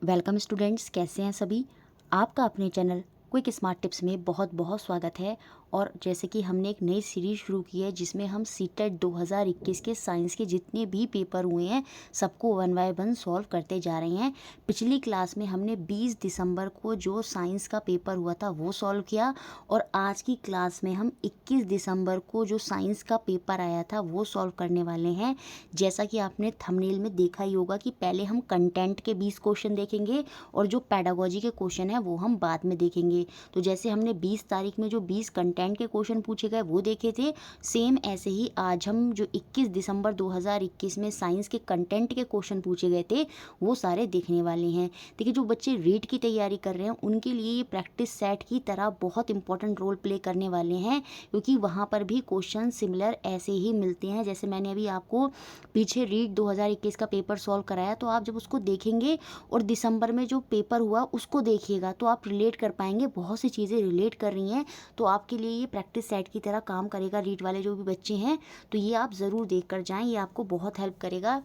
Welcome students, कैसे हैं सभी। आपका अपने चैनल क्विक स्मार्ट टिप्स में बहुत बहुत स्वागत है। और जैसे कि हमने एक नई सीरीज़ शुरू की है जिसमें हम सीटेट 2021 के साइंस के जितने भी पेपर हुए हैं सबको वन बाय वन सॉल्व करते जा रहे हैं। पिछली क्लास में हमने 20 दिसंबर को जो साइंस का पेपर हुआ था वो सॉल्व किया, और आज की क्लास में हम 21 दिसंबर को जो साइंस का पेपर आया था वो सॉल्व करने वाले हैं। जैसा कि आपने थंबनेल में देखा ही होगा कि पहले हम कंटेंट के 20 क्वेश्चन देखेंगे और जो पेडागोजी के क्वेश्चन है वो हम बाद में देखेंगे। तो जैसे हमने 20 तारीख में जो 20 कंटेंट के क्वेश्चन पूछे गए वो देखे थे, सेम ऐसे ही आज हम जो 21 दिसंबर 2021 में साइंस के कंटेंट के क्वेश्चन पूछे गए थे वो सारे देखने वाले हैं। देखिए, जो बच्चे रीड की तैयारी कर रहे हैं उनके लिए ये प्रैक्टिस सेट की तरह बहुत इंपॉर्टेंट रोल प्ले करने वाले हैं, क्योंकि वहाँ पर भी क्वेश्चन सिमिलर ऐसे ही मिलते हैं जैसे मैंने अभी आपको पीछे रीड 2021 का पेपर सॉल्व कराया। तो आप जब उसको देखेंगे और दिसंबर में जो पेपर हुआ उसको देखिएगा तो आप रिलेट कर पाएंगे। बहुत सी चीज़ें रिलेट कर रही हैं, तो आपके लिए ये प्रैक्टिस सेट की तरह काम करेगा। रीड वाले जो भी बच्चे हैं तो ये आप ज़रूर देख कर जाएँ, ये आपको बहुत हेल्प करेगा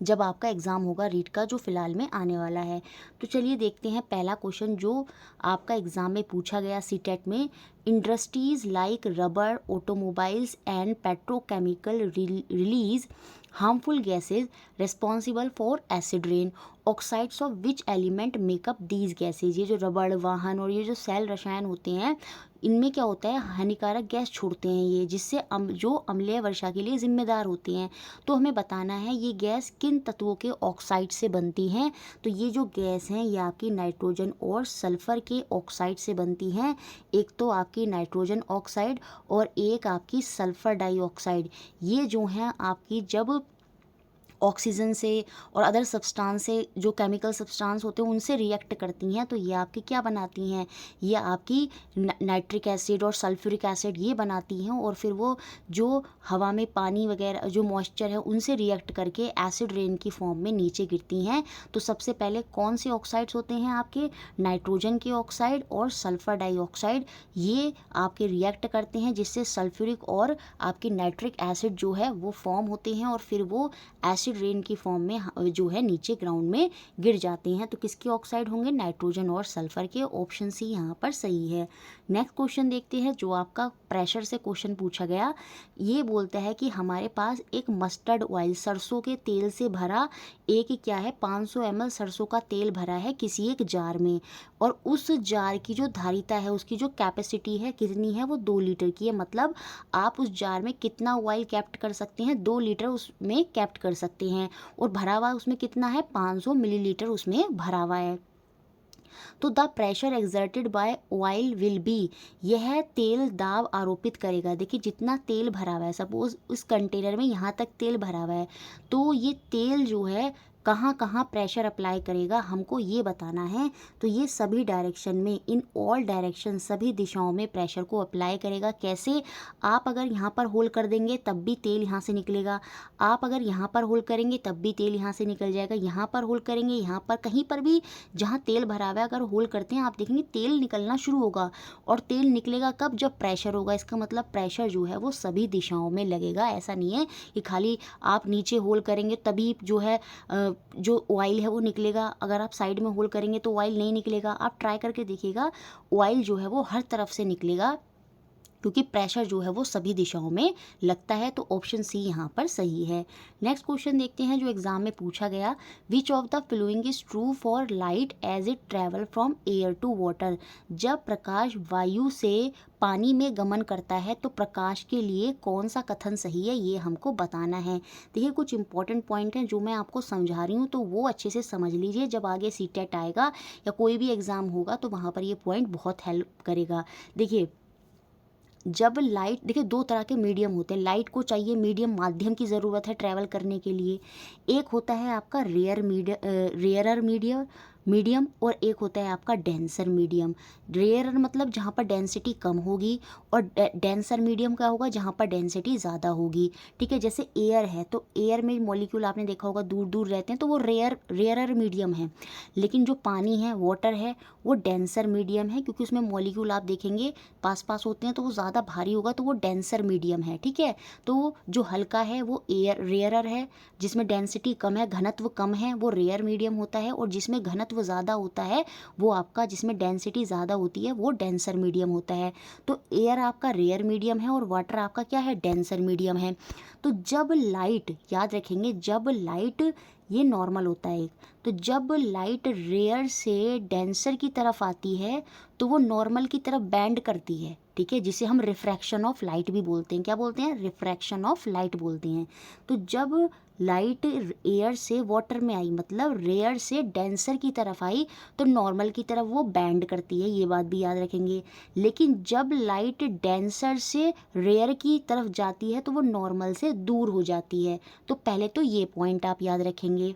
जब आपका एग्ज़ाम होगा रीड का, जो फ़िलहाल में आने वाला है। तो चलिए देखते हैं पहला क्वेश्चन जो आपका एग्ज़ाम में पूछा गया सीटेट में। Industries like rubber, automobiles and petrochemical release harmful gases responsible for acid rain. Oxides of which element makeup these gases. ये जो रबड़, वाहन और ये जो सेल रसायन होते हैं इनमें क्या होता है, हानिकारक गैस छोड़ते हैं ये, जिससे जो अम्लीय वर्षा के लिए जिम्मेदार होते हैं। तो हमें बताना है ये गैस किन तत्वों के ऑक्साइड से बनती हैं। तो ये जो गैस हैं ये आपकी नाइट्रोजन और सल्फर के ऑक्साइड से बनती हैं। एक तो आपकी नाइट्रोजन ऑक्साइड और एक आपकी सल्फर डाइऑक्साइड। ये जो हैं आपकी जब ऑक्सीजन से और अदर सब्सटेंस से, जो केमिकल सब्सटेंस होते हैं उनसे रिएक्ट करती हैं, तो ये आपकी क्या बनाती हैं, ये आपकी नाइट्रिक एसिड और सल्फ्यूरिक एसिड ये बनाती हैं। और फिर वो जो हवा में पानी वगैरह जो मॉइस्चर है उनसे रिएक्ट करके एसिड रेन की फॉर्म में नीचे गिरती हैं। तो सबसे पहले कौन से ऑक्साइड्स होते हैं आपके, नाइट्रोजन के ऑक्साइड और सल्फर डाइऑक्साइड, ये आपके रिएक्ट करते हैं जिससे सल्फ्यूरिक और आपकी नाइट्रिक एसिड जो है वो फॉर्म होते हैं, और फिर वो एसिड रेन की फॉर्म में जो है नीचे ग्राउंड में गिर जाते हैं। तो किसके ऑक्साइड होंगे, नाइट्रोजन और सल्फर के। ऑप्शन सी यहाँ पर सही है। नेक्स्ट क्वेश्चन देखते हैं जो आपका प्रेशर से क्वेश्चन पूछा गया। ये बोलता है कि हमारे पास एक मस्टर्ड ऑयल, सरसों के तेल से भरा एक क्या है 500 ml सरसों का तेल भरा है किसी एक जार में, और उस जार की जो धारिता है, उसकी जो कैपेसिटी है कितनी है, वो 2 लीटर की है। मतलब आप उस जार में कितना ऑयल कैप्ट कर सकते हैं, 2 लीटर उसमें कैप्ट कर सकते हैं, और भरा हुआ उसमें कितना है, 500 मिलीलीटर उसमें भरा हुआ है। तो the pressure exerted by oil will be, यह तेल दाब आरोपित करेगा। देखिए, जितना तेल भरा हुआ है, सपोज उस कंटेनर में यहाँ तक तेल भरा हुआ है, तो ये तेल जो है कहाँ कहाँ प्रेशर अप्लाई करेगा हमको ये बताना है। तो ये सभी डायरेक्शन में, इन ऑल डायरेक्शन, सभी दिशाओं में प्रेशर को अप्लाई करेगा। कैसे, आप अगर यहाँ पर होल कर देंगे तब भी तेल यहाँ से निकलेगा, आप अगर यहाँ पर होल करेंगे तब भी तेल यहाँ से निकल जाएगा, यहाँ पर होल करेंगे, यहाँ पर कहीं पर भी जहाँ तेल भरा हुआ है अगर होल करते हैं आप देखेंगे तेल निकलना शुरू होगा। और तेल निकलेगा कब, जब प्रेशर होगा। इसका मतलब प्रेशर जो है वो सभी दिशाओं में लगेगा। ऐसा नहीं है कि खाली आप नीचे होल करेंगे तभी जो है जो ऑयल है वो निकलेगा, अगर आप साइड में होल करेंगे तो ऑयल नहीं निकलेगा। आप ट्राई करके देखिएगा, ऑयल जो है वो हर तरफ से निकलेगा, क्योंकि प्रेशर जो है वो सभी दिशाओं में लगता है। तो ऑप्शन सी यहाँ पर सही है। नेक्स्ट क्वेश्चन देखते हैं जो एग्जाम में पूछा गया। Which of the following is true for light as it travel from air to water. जब प्रकाश वायु से पानी में गमन करता है तो प्रकाश के लिए कौन सा कथन सही है, ये हमको बताना है। देखिए, कुछ इंपॉर्टेंट पॉइंट हैं जो मैं आपको समझा रही हूँ, तो वो अच्छे से समझ लीजिए। जब आगे सीटेट आएगा या कोई भी एग्ज़ाम होगा तो वहाँ पर ये पॉइंट बहुत हेल्प करेगा। देखिए, जब लाइट, देखिए 2 तरह के मीडियम होते हैं। लाइट को चाहिए मीडियम, माध्यम की ज़रूरत है ट्रैवल करने के लिए। एक होता है आपका रेयरर मीडियम, मीडियम, और एक होता है आपका डेंसर मीडियम। रेयरर मतलब जहाँ पर डेंसिटी कम होगी, और डेंसर मीडियम क्या होगा, जहाँ पर डेंसिटी ज़्यादा होगी। ठीक है, जैसे एयर है तो एयर में मॉलिक्यूल आपने देखा होगा दूर दूर रहते हैं, तो वो रेयरर मीडियम है। लेकिन जो पानी है, वाटर है, वो डेंसर मीडियम है, क्योंकि उसमें मॉलिक्यूल आप देखेंगे पास पास होते हैं तो वो ज़्यादा भारी होगा, तो वो डेंसर मीडियम है। ठीक है, तो जो हल्का है वो रेयरर है, जिसमें डेंसिटी कम है, घनत्व कम है, वो रेयर मीडियम होता है। और जिसमें घनत्व ज़्यादा होता है वो आपका, जिसमें डेंसिटी ज़्यादा होती है, वो डेंसर मीडियम होता है। तो एयर आपका रेयर मीडियम है और वाटर आपका क्या है, डेंसर मीडियम है। तो जब लाइट, याद रखेंगे, जब लाइट, ये नॉर्मल होता है, तो जब लाइट रेयर से डेंसर की तरफ आती है तो वो नॉर्मल की तरफ बैंड करती है। ठीक है, जिसे हम रिफ्रैक्शन ऑफ लाइट भी बोलते हैं। क्या बोलते हैं, रिफ्रैक्शन ऑफ लाइट बोलते हैं। तो जब लाइट एयर से वाटर में आई, मतलब रेयर से डेंसर की तरफ आई, तो नॉर्मल की तरफ वो बैंड करती है, ये बात भी याद रखेंगे। लेकिन जब लाइट डेंसर से रेयर की तरफ जाती है तो वो नॉर्मल से दूर हो जाती है। तो पहले तो ये पॉइंट आप याद रखेंगे।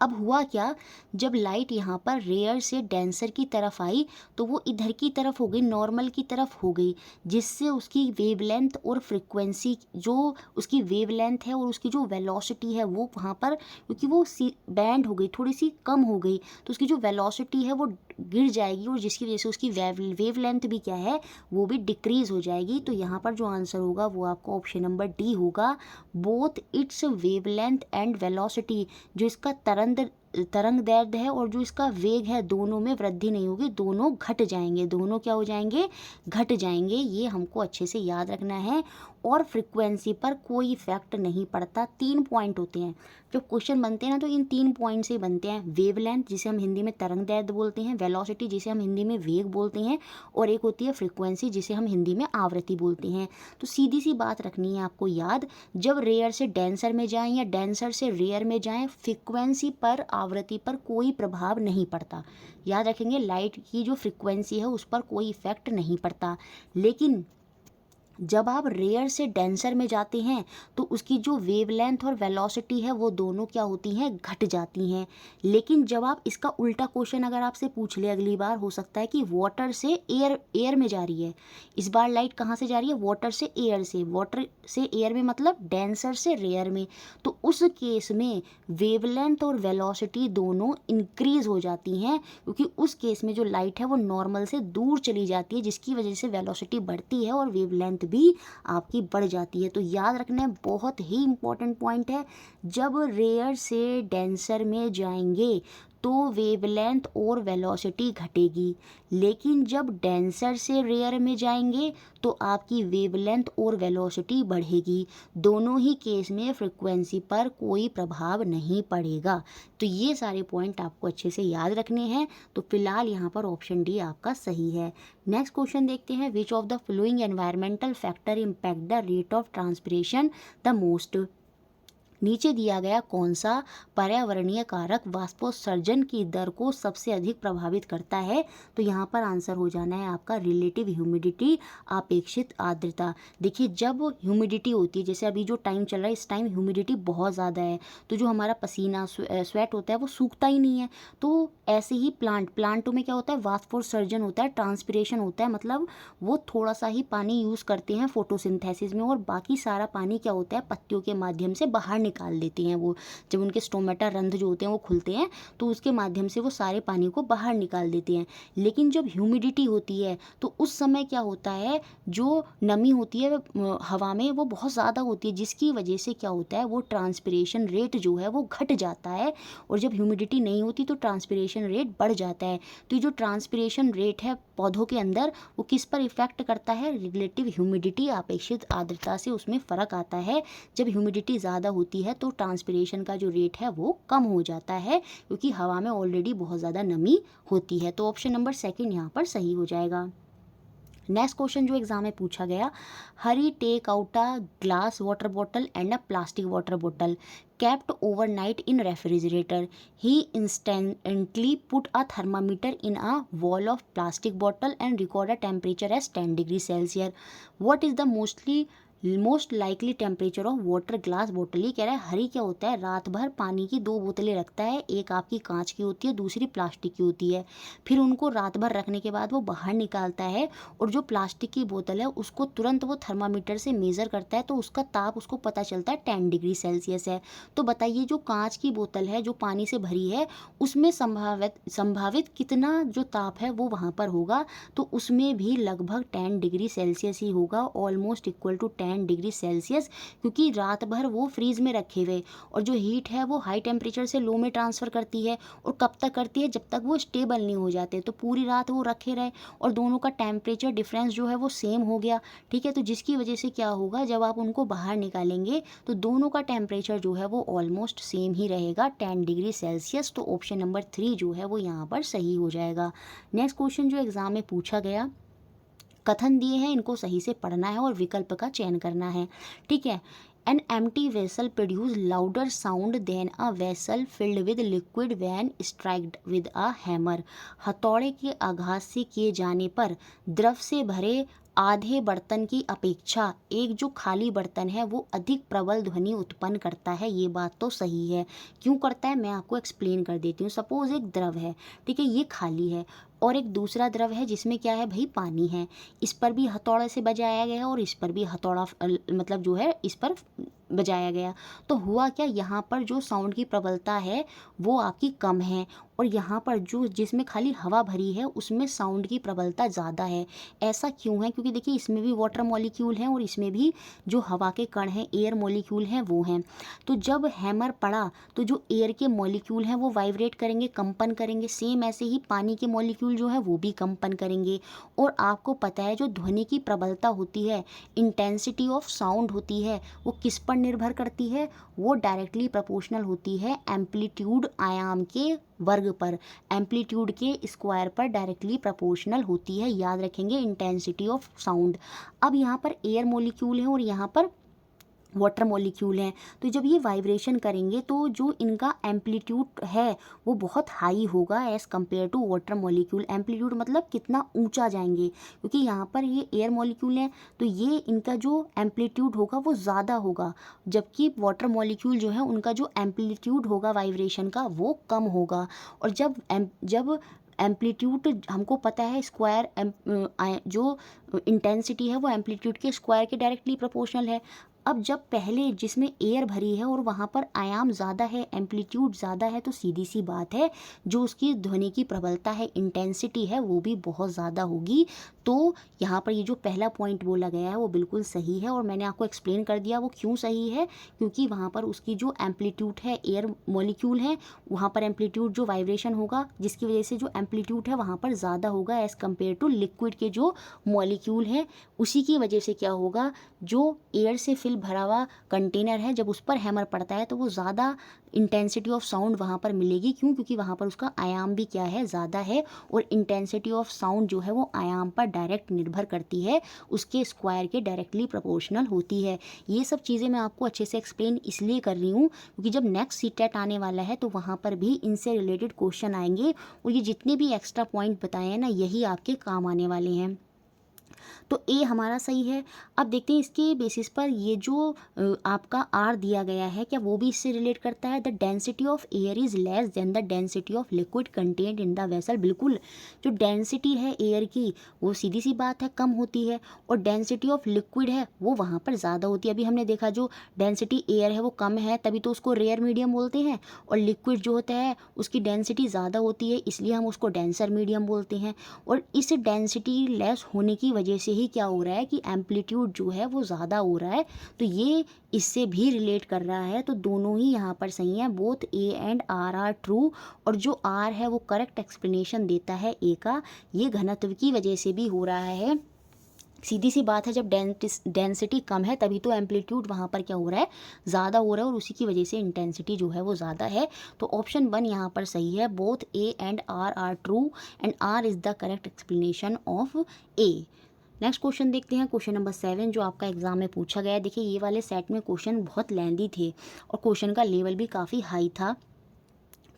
अब हुआ क्या, जब लाइट यहाँ पर रेयर से डेंसर की तरफ आई तो वो इधर की तरफ हो गई, नॉर्मल की तरफ हो गई, जिससे उसकी वेवलेंथ और फ्रिक्वेंसी, जो उसकी वेवलेंथ है और उसकी जो वेलोसिटी है वो वहाँ पर, क्योंकि वो बैंड हो गई, थोड़ी सी कम हो गई, तो उसकी जो वेलोसिटी है वो गिर जाएगी, और जिसकी वजह से उसकी वेवलेंथ भी क्या है, वो भी डिक्रीज हो जाएगी। तो यहाँ पर जो आंसर होगा वो आपका ऑप्शन नंबर डी होगा। Both it's wavelength and velocity, जो इसका तरंग दैर्ध्य है और जो इसका वेग है, दोनों में वृद्धि नहीं होगी, दोनों घट जाएंगे, दोनों क्या हो जाएंगे, घट जाएंगे। ये हमको अच्छे से याद रखना है। और फ्रिक्वेंसी पर कोई इफेक्ट नहीं पड़ता। 3 पॉइंट होते हैं जब क्वेश्चन बनते हैं ना, तो इन 3 पॉइंट से बनते हैं। वेवलेंथ, जिसे हम हिंदी में तरंग दैर्ध्य बोलते हैं, वेलोसिटी, जिसे हम हिंदी में वेग बोलते हैं, और एक होती है फ्रिक्वेंसी, जिसे हम हिंदी में आवृत्ति बोलते हैं। तो सीधी सी बात रखनी है आपको याद, जब रेयर से डेंसर में जाएं या डेंसर से रेयर में जाएं, फ्रिक्वेंसी पर, आवृत्ति पर कोई प्रभाव नहीं पड़ता। याद रखेंगे, लाइट की जो फ्रिक्वेंसी है उस पर कोई इफेक्ट नहीं पड़ता। लेकिन जब आप रेयर से डेंसर में जाते हैं तो उसकी जो वेवलेंथ और वेलोसिटी है वो दोनों क्या होती हैं, घट जाती हैं। लेकिन जब आप इसका उल्टा क्वेश्चन अगर आपसे पूछ ले अगली बार, हो सकता है कि वाटर से एयर में जा रही है, इस बार लाइट कहाँ से जा रही है, वाटर से एयर से, वाटर से एयर में मतलब डेंसर से रेयर में, तो उस केस में वेवलेंथ और वेलोसिटी दोनों इंक्रीज हो जाती हैं, क्योंकि उस केस में जो लाइट है वो नॉर्मल से दूर चली जाती है, जिसकी वजह से वेलोसिटी बढ़ती है और वेवलेंथ भी आपकी बढ़ जाती है। तो याद रखना है, बहुत ही इंपॉर्टेंट पॉइंट है, जब रेयर से डेंसर में जाएंगे तो वेवलेंथ और वेलोसिटी घटेगी। लेकिन जब डेंसर से रेयर में जाएंगे तो आपकी वेवलेंथ और वेलोसिटी बढ़ेगी। दोनों ही केस में फ्रिक्वेंसी पर कोई प्रभाव नहीं पड़ेगा। तो ये सारे पॉइंट आपको अच्छे से याद रखने हैं। तो फिलहाल यहाँ पर ऑप्शन डी आपका सही है। नेक्स्ट क्वेश्चन देखते हैं, विच of the following environmental factor impact the rate of transpiration the most. नीचे दिया गया कौन सा पर्यावरणीय कारक वाष्पोत्सर्जन की दर को सबसे अधिक प्रभावित करता है। तो यहाँ पर आंसर हो जाना है आपका रिलेटिव ह्यूमिडिटी, अपेक्षित आर्द्रता। देखिए, जब ह्यूमिडिटी होती है, जैसे अभी जो टाइम चल रहा है इस टाइम ह्यूमिडिटी बहुत ज़्यादा है, तो जो हमारा पसीना स्वेट होता है वो सूखता ही नहीं है। तो ऐसे ही प्लांटों में क्या होता है, वाष्पोत्सर्जन होता है, ट्रांसपिरेशन होता है, मतलब वो थोड़ा सा ही पानी यूज़ करते हैं फोटोसिंथेसिस में, और बाकी सारा पानी क्या होता है, पत्तियों के माध्यम से बाहर निकाल देती हैं। वो जब उनके स्टोमेटा रंध्र जो होते हैं वो खुलते हैं तो उसके माध्यम से वो सारे पानी को बाहर निकाल देते हैं। लेकिन जब ह्यूमिडिटी होती है तो उस समय क्या होता है, जो नमी होती है हवा में वो बहुत ज़्यादा होती है, जिसकी वजह से क्या होता है, वो ट्रांसपिरेशन रेट जो है वो घट जाता है। और जब ह्यूमिडिटी नहीं होती तो ट्रांसपिरेशन रेट बढ़ जाता है। तो ये जो ट्रांसपिरेशन रेट है पौधों के अंदर, वो किस पर इफेक्ट करता है, रिलेटिव ह्यूमिडिटी, अपेक्षित आर्द्रता से उसमें फ़र्क आता है। जब ह्यूमिडिटी ज़्यादा होती है तो ट्रांसपिरेशन का जो रेट है वो कम हो जाता है, क्योंकि हवा में ऑलरेडी बहुत ज़्यादा नमी होती है। तो ऑप्शन नंबर सेकंड यहाँ पर सही हो जाएगा। नेक्स्ट क्वेश्चन जो एग्जाम में पूछा गया, Hari take out a glass water bottle and a plastic water bottle kept overnight in refrigerator. He instantly put a thermometer in a wall of plastic bottle and recorded temperature as 10 degrees Celsius. What is the mostly most likely temperature of water glass बोतल। ये कह रहा है हरी क्या होता है, रात भर पानी की 2 बोतलें रखता है, एक आपकी कांच की होती है, दूसरी प्लास्टिक की होती है। फिर उनको रात भर रखने के बाद वो बाहर निकालता है और जो प्लास्टिक की बोतल है उसको तुरंत वो थर्मामीटर से मेज़र करता है, तो उसका ताप उसको पता चलता है 10 डिग्री सेल्सियस है। तो बताइए जो कांच की बोतल है जो पानी से भरी है उसमें संभावित कितना जो ताप है वो वहाँ पर होगा, तो उसमें भी लगभग 10 डिग्री सेल्सियस ही होगा, almost equal to 10 degree Celsius, क्योंकि रात भर वो फ्रीज में रखे हुए और जो हीट है वो हाई टेम्परेचर से लो में ट्रांसफ़र करती है। और कब तक करती है, जब तक वो स्टेबल नहीं हो जाते, तो पूरी रात वो रखे रहे और दोनों का टेम्परेचर डिफरेंस जो है वो सेम हो गया। ठीक है, तो जिसकी वजह से क्या होगा, जब आप उनको बाहर निकालेंगे तो दोनों का टेम्परेचर जो है वो ऑलमोस्ट सेम ही रहेगा, 10 डिग्री सेल्सियस। तो ऑप्शन नंबर 3 जो है वो यहाँ पर सही हो जाएगा। नेक्स्ट क्वेश्चन जो एग्जाम में पूछा गया, कथन दिए हैं, इनको सही से पढ़ना है और विकल्प का चयन करना है। ठीक है, an empty vessel produce louder sound than a vessel filled with liquid when striked with a hammer. हथौड़े के आघात से किए जाने पर द्रव से भरे आधे बर्तन की अपेक्षा एक जो खाली बर्तन है वो अधिक प्रबल ध्वनि उत्पन्न करता है। ये बात तो सही है। क्यों करता है, मैं आपको एक्सप्लेन कर देती हूँ। सपोज एक द्रव है, ठीक है, ये खाली है, और एक दूसरा द्रव है जिसमें क्या है भाई, पानी है। इस पर भी हथौड़े से बजाया गया और इस पर भी हथौड़ा मतलब जो है इस पर बजाया गया। तो हुआ क्या, यहाँ पर जो साउंड की प्रबलता है वो आपकी कम है, और यहाँ पर जो जिसमें खाली हवा भरी है उसमें साउंड की प्रबलता ज़्यादा है। ऐसा क्यों है, क्योंकि देखिए इसमें भी वाटर मॉलिक्यूल हैं और इसमें भी जो हवा के कण हैं, एयर मॉलिक्यूल हैं, वो हैं। तो जब हैमर पड़ा तो जो एयर के मॉलिक्यूल हैं वो वाइब्रेट करेंगे, कंपन करेंगे। सेम ऐसे ही पानी के मॉलिक्यूल जो है वो भी कंपन करेंगे। और आपको पता है जो ध्वनि की प्रबलता होती है, इंटेंसिटी ऑफ साउंड होती है, वो किस पर निर्भर करती है, वो डायरेक्टली प्रोपोर्शनल होती है एम्पलीट्यूड आयाम के वर्ग पर, एम्पलीट्यूड के स्क्वायर पर डायरेक्टली प्रोपोर्शनल होती है। याद रखेंगे, इंटेंसिटी ऑफ साउंड। अब यहाँ पर एयर मॉलिक्यूल है और यहाँ पर वाटर मॉलिक्यूल हैं, तो जब ये वाइब्रेशन करेंगे तो जो इनका एम्पलीट्यूड है वो बहुत हाई होगा as compare to water molecule. Amplitude मतलब कितना ऊंचा जाएंगे, क्योंकि यहाँ पर ये एयर मॉलिक्यूल हैं तो ये इनका जो एम्पलीट्यूड होगा वो ज़्यादा होगा, जबकि वाटर मॉलिक्यूल जो है उनका जो एम्पलीट्यूड होगा वाइब्रेशन का वो कम होगा। और जब एम्पलीट्यूड हमको पता है स्क्वायर जो इंटेंसिटी है वो एम्पलीट्यूड के स्क्वायर के डायरेक्टली प्रोपोर्शनल है। अब जब पहले जिसमें एयर भरी है और वहाँ पर आयाम ज़्यादा है, एम्पलीट्यूड ज़्यादा है, तो सीधी सी बात है जो उसकी ध्वनि की प्रबलता है, इंटेंसिटी है, वो भी बहुत ज़्यादा होगी। तो यहाँ पर ये जो पहला पॉइंट बोला गया है वो बिल्कुल सही है, और मैंने आपको एक्सप्लेन कर दिया वो क्यों सही है, क्योंकि वहाँ पर उसकी जो एम्पलीट्यूड है, एयर मॉलिक्यूल है, वहाँ पर एम्पलीट्यूड जो वाइब्रेशन होगा जिसकी वजह से जो एम्पलीट्यूड है वहाँ पर ज़्यादा होगा एज़ कम्पेयर टू लिक्विड के जो मॉलिक्यूल हैं। उसी की वजह से क्या होगा, जो एयर से फिल भरा हुआ कंटेनर है, जब उस पर हैमर पड़ता है तो वो ज़्यादा इंटेंसिटी ऑफ साउंड वहाँ पर मिलेगी। क्यों, क्योंकि वहाँ पर उसका आयाम भी क्या है, ज़्यादा है, और इंटेंसिटी ऑफ साउंड जो है वो आयाम पर डायरेक्ट निर्भर करती है, उसके स्क्वायर के डायरेक्टली प्रोपोर्शनल होती है। ये सब चीज़ें मैं आपको अच्छे से एक्सप्लेन इसलिए कर रही हूँ क्योंकि जब नेक्स्ट सीटेट आने वाला है तो वहाँ पर भी इनसे रिलेटेड क्वेश्चन आएंगे, और ये जितने भी एक्स्ट्रा पॉइंट बताए हैं ना, यही आपके काम आने वाले हैं। तो ए हमारा सही है। अब देखते हैं इसके बेसिस पर ये जो आपका आर दिया गया है, क्या वो भी इससे रिलेट करता है। The density of air is less than the density of liquid content in the vessel. बिल्कुल, जो डेंसिटी है एयर की वो सीधी सी बात है कम होती है, और डेंसिटी ऑफ लिक्विड है वो वहाँ पर ज़्यादा होती है। अभी हमने देखा जो डेंसिटी एयर है वो कम है, तभी तो उसको रेयर मीडियम बोलते हैं, और लिक्विड जो होता है उसकी डेंसिटी ज़्यादा होती है, इसलिए हम उसको डेंसर मीडियम बोलते हैं। और इस डेंसिटी लेस होने की वजह से ही क्या हो रहा है कि एम्पलीट्यूड जो है वो ज़्यादा हो रहा है, तो ये इससे भी रिलेट कर रहा है। तो दोनों ही यहाँ पर सही हैं, both A and R are true. और जो आर है वो करेक्ट एक्सप्लेनेशन देता है ए का, ये घनत्व की वजह से भी हो रहा है। सीधी सी बात है, जब डेंसिटी कम है तभी तो एम्पलीट्यूड वहाँ पर क्या हो रहा है, ज़्यादा हो रहा है, और उसी की वजह से इंटेंसिटी जो है वो ज़्यादा है। तो ऑप्शन 1 यहाँ पर सही है, both A and R are true and R is the correct explanation of A. Next question देखते हैं, क्वेश्चन नंबर 7 जो आपका एग्जाम में पूछा गया है। देखिए ये वाले सेट में क्वेश्चन बहुत लेंदी थे और क्वेश्चन का लेवल भी काफ़ी हाई था।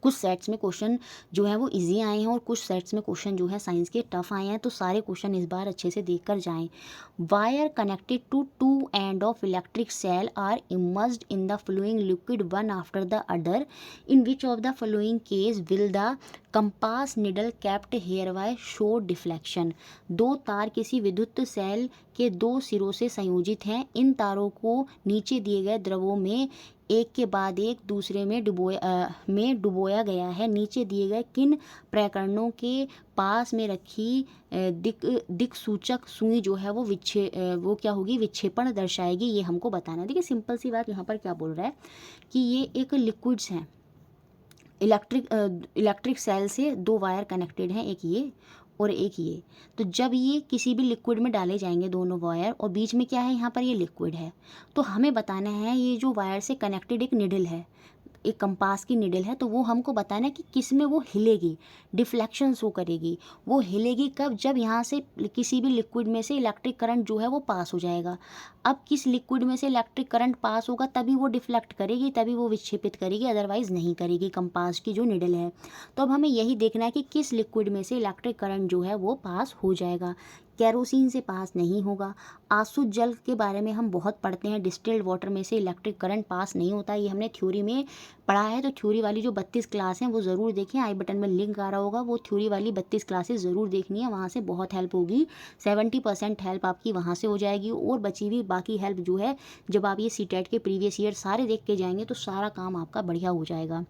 कुछ सेट्स में क्वेश्चन जो है वो इजी आए हैं और कुछ सेट्स में क्वेश्चन जो है साइंस के टफ आए हैं, तो सारे क्वेश्चन इस बार अच्छे से देख कर जाएँ। Wire connected to two end of electric cell are immersed in the following liquid one after the other, in which of the following case will the compass needle kept hereby show deflection. दो तार किसी विद्युत cell के दो सिरों से संयोजित हैं। इन तारों को नीचे दिए गए द्रवों में एक के बाद एक दूसरे में डुबोया गया है। नीचे दिए गए किन प्रकरणों के पास में रखी दिक सूचक सुई जो है वो क्या होगी, विक्षेपण दर्शाएगी, ये हमको बताना है। देखिए सिंपल सी बात, यहाँ पर क्या बोल रहा है कि ये एक लिक्विड्स हैं, इलेक्ट्रिक सेल से दो वायर कनेक्टेड हैं, एक ये और एक ये। तो जब ये किसी भी लिक्विड में डाले जाएंगे दोनों वायर, और बीच में क्या है, यहाँ पर ये लिक्विड है, तो हमें बताना है ये जो वायर से कनेक्टेड एक निडल है, एक कंपास की निडल है, तो वो हमको बताना है कि किस में वो हिलेगी, डिफ्लेक्शन शो करेगी। वो हिलेगी कब, जब यहाँ से किसी भी लिक्विड में से इलेक्ट्रिक करंट जो है वो पास हो जाएगा। अब किस लिक्विड में से इलेक्ट्रिक करंट पास होगा तभी वो डिफ्लेक्ट करेगी, तभी वो विक्षेपित करेगी, अदरवाइज़ नहीं करेगी कंपास की जो निडल है। तो अब हमें यही देखना है कि किस लिक्विड में से इलेक्ट्रिक करंट जो है वो पास हो जाएगा। केरोसिन से पास नहीं होगा। आसुत जल के बारे में हम बहुत पढ़ते हैं, डिस्टिल्ड वाटर में से इलेक्ट्रिक करंट पास नहीं होता, ये हमने थ्योरी में पढ़ा है। तो थ्योरी वाली जो 32 क्लास हैं वो ज़रूर देखें, आई बटन में लिंक आ रहा होगा, वो थ्योरी वाली 32 क्लासेस ज़रूर देखनी है, वहाँ से बहुत हेल्प होगी। 70% हेल्प आपकी वहाँ से हो जाएगी, और बची हुई बाकी हेल्प जो है जब आप ये सीटेट के प्रीवियस ईयर सारे देख के जाएंगे तो सारा काम आपका बढ़िया हो जाएगा।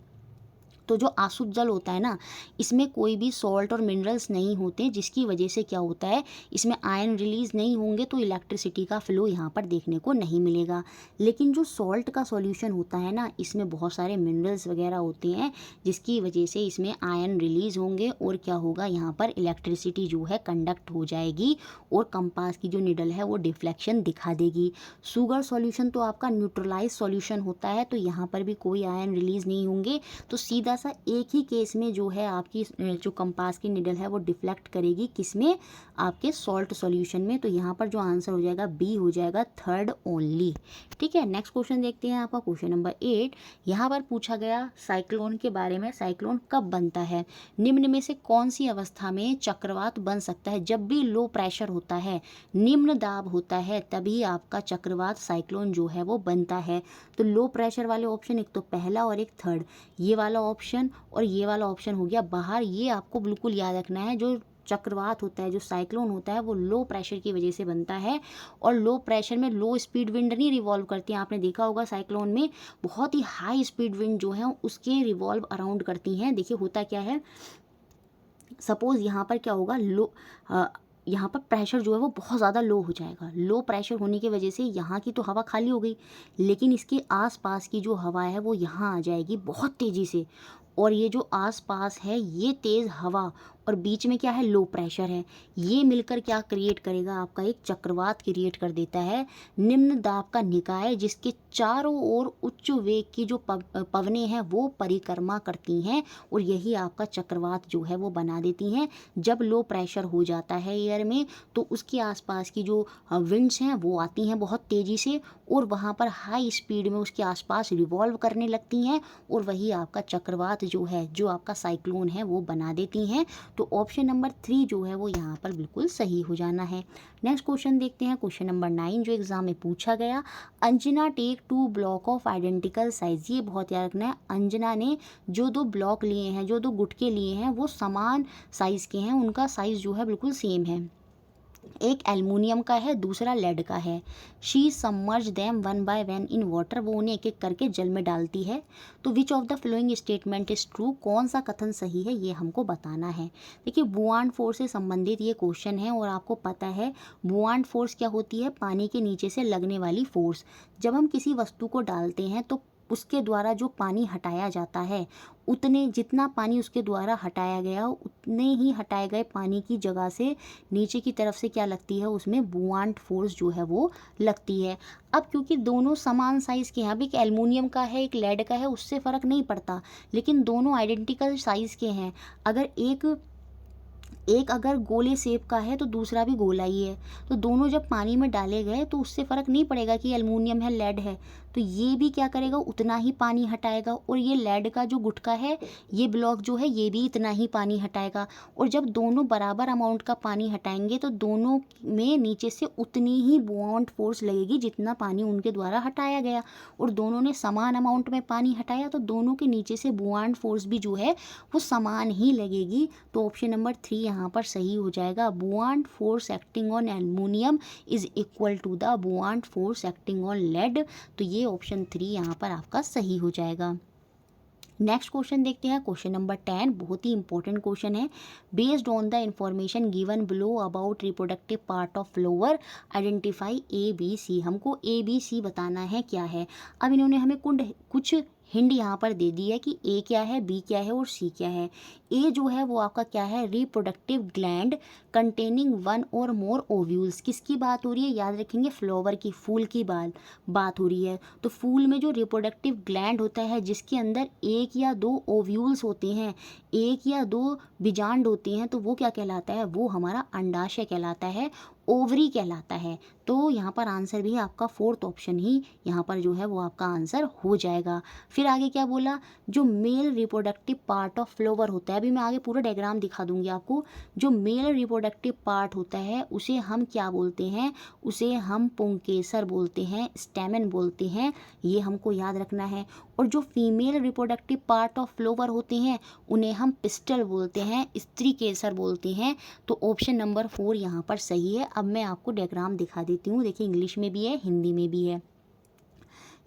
तो जो आसुत जल होता है ना, इसमें कोई भी सॉल्ट और मिनरल्स नहीं होते, जिसकी वजह से क्या होता है, इसमें आयन रिलीज नहीं होंगे, तो इलेक्ट्रिसिटी का फ्लो यहाँ पर देखने को नहीं मिलेगा। लेकिन जो सॉल्ट का सॉल्यूशन होता है ना, इसमें बहुत सारे मिनरल्स वगैरह होते हैं, जिसकी वजह से इसमें आयन रिलीज होंगे, और क्या होगा, यहाँ पर इलेक्ट्रिसिटी जो है कंडक्ट हो जाएगी, और कंपास की जो निडल है वो डिफ्लेक्शन दिखा देगी। शुगर सॉल्यूशन तो आपका न्यूट्रलाइज सॉल्यूशन होता है, तो यहाँ पर भी कोई आयन रिलीज नहीं होंगे, तो सीधा सा एक ही केस में जो है आपकी जो कंपास की निडल है वो डिफ्लेक्ट करेगी, किसमें, आपके सॉल्ट सॉल्यूशन में। तो यहाँ पर जो आंसर हो जाएगा बी हो जाएगा, थर्ड ओनली। ठीक है, नेक्स्ट क्वेश्चन देखते हैं आपका क्वेश्चन नंबर 8। यहाँ पर पूछा गया साइक्लोन के बारे में, साइक्लोन कब बनता है, निम्न में से कौन सी अवस्था में चक्रवात बन सकता है। जब भी लो प्रेशर होता है, निम्न दाब होता है, तभी आपका चक्रवात साइक्लोन जो है वो बनता है। तो लो प्रेशर वाले ऑप्शन, एक तो पहला और एक थर्ड, ये वाला ऑप्शन और ये वाला ऑप्शन हो गया बाहर। ये आपको बिल्कुल याद रखना है, जो चक्रवात होता है, जो साइक्लोन होता है, वो लो प्रेशर की वजह से बनता है, और लो प्रेशर में लो स्पीड विंड नहीं रिवॉल्व करती हैं। आपने देखा होगा साइक्लोन में बहुत ही हाई स्पीड विंड जो है उसके रिवॉल्व अराउंड करती हैं। देखिए होता क्या है, सपोज यहाँ पर क्या होगा, यहाँ पर प्रेशर जो है वो बहुत ज़्यादा लो हो जाएगा। लो प्रेशर होने की वजह से यहाँ की तो हवा खाली हो गई, लेकिन इसके आसपास की जो हवा है वो यहाँ आ जाएगी बहुत तेज़ी से, और ये जो आसपास है ये तेज़ हवा और बीच में क्या है, लो प्रेशर है, ये मिलकर क्या क्रिएट करेगा, आपका एक चक्रवात क्रिएट कर देता है। निम्न दाब का निकाय जिसके चारों ओर उच्च वेग की जो पवनें हैं वो परिक्रमा करती हैं, और यही आपका चक्रवात जो है वो बना देती हैं। जब लो प्रेशर हो जाता है एयर में, तो उसके आसपास की जो विंड्स हैं वो आती हैं बहुत तेज़ी से, और वहाँ पर हाई स्पीड में उसके आसपास रिवॉल्व करने लगती हैं, और वही आपका चक्रवात जो है, जो आपका साइक्लोन है, वो बना देती हैं। तो ऑप्शन नंबर 3 जो है वो यहाँ पर बिल्कुल सही हो जाना है। नेक्स्ट क्वेश्चन देखते हैं, क्वेश्चन नंबर 9 जो एग्जाम में पूछा गया। Anjana take 2 block of identical size, ये बहुत याद रखना है। अंजना ने जो 2 ब्लॉक लिए हैं, जो 2 गुटके लिए हैं, वो समान साइज़ के हैं, उनका साइज़ जो है बिल्कुल सेम है। एक एल्युमिनियम का है, दूसरा लेड का है। She submerge them one by one in water, वो उन्हें एक एक करके जल में डालती है। तो विच of the following statement is true, कौन सा कथन सही है, ये हमको बताना है। देखिए बुआंट फोर्स से संबंधित ये क्वेश्चन है, और आपको पता है बुआंट फोर्स क्या होती है, पानी के नीचे से लगने वाली फोर्स। जब हम किसी वस्तु को डालते हैं तो उसके द्वारा जो पानी हटाया जाता है, उतने जितना पानी उसके द्वारा हटाया गया उतने ही हटाए गए पानी की जगह से नीचे की तरफ से क्या लगती है, उसमें बुआंट फोर्स जो है वो लगती है। अब क्योंकि दोनों समान साइज़ के हैं, अभी एक एल्युमिनियम का है एक लेड का है, उससे फ़र्क नहीं पड़ता, लेकिन दोनों आइडेंटिकल साइज़ के हैं। अगर एक एक अगर गोले शेप का है तो दूसरा भी गोला ही है, तो दोनों जब पानी में डाले गए तो उससे फ़र्क नहीं पड़ेगा कि एल्युमिनियम है, लेड है। तो ये भी क्या करेगा, उतना ही पानी हटाएगा, और ये लेड का जो गुटका है, ये ब्लॉक जो है, ये भी इतना ही पानी हटाएगा। और जब दोनों बराबर अमाउंट का पानी हटाएंगे तो दोनों में नीचे से उतनी ही बुआंट फोर्स लगेगी जितना पानी उनके द्वारा हटाया गया। और दोनों ने समान अमाउंट में पानी हटाया तो दोनों के नीचे से बुआंट फोर्स भी जो है वो समान ही लगेगी। तो ऑप्शन नंबर 3 यहाँ पर सही हो जाएगा। Buoyant force acting on aluminium is equal to the buoyant force acting on lead. तो ये ऑप्शन 3 यहाँ पर आपका सही हो जाएगा। नेक्स्ट क्वेश्चन देखते हैं, क्वेश्चन नंबर 10, बहुत ही इंपॉर्टेंट क्वेश्चन है। Based on the information given below about reproductive part of flower identify ABC। हमको ABC बताना है क्या है। अब इन्होंने हमें कुछ हिंट यहाँ पर दे दी है कि A क्या है, B क्या है और C क्या है। A जो है वो आपका क्या है, रिप्रोडक्टिव ग्लैंड कंटेनिंग 1 और मोर ओव्यूल्स। किसकी बात हो रही है, याद रखेंगे फ्लावर की, फूल की बात हो रही है। तो फूल में जो रिप्रोडक्टिव ग्लैंड होता है जिसके अंदर 1 या 2 ओव्यूल्स होते हैं, 1 या 2 बीजांड होते हैं, तो वो क्या कहलाता है, वो हमारा अंडाशय कहलाता है, ओवरी कहलाता है। तो यहाँ पर आंसर भी आपका 4th ऑप्शन ही यहाँ पर जो है वो आपका आंसर हो जाएगा। फिर आगे क्या बोला, जो male reproductive part of flower होता है, अभी मैं आगे पूरा डायग्राम दिखा दूंगी आपको। जो मेल रिप्रोडक्टिव पार्ट होता है उसे हम क्या बोलते हैं, उसे हम पुंकेसर बोलते हैं, स्टेमन बोलते हैं, ये हमको याद रखना है। और जो female reproductive part of flower होते हैं उन्हें हम पिस्टल बोलते हैं, स्त्री केसर बोलते हैं। तो ऑप्शन नंबर 4 यहाँ पर सही है। अब मैं आपको डायग्राम दिखा देती हूँ, देखिए इंग्लिश में भी है, हिंदी में भी है।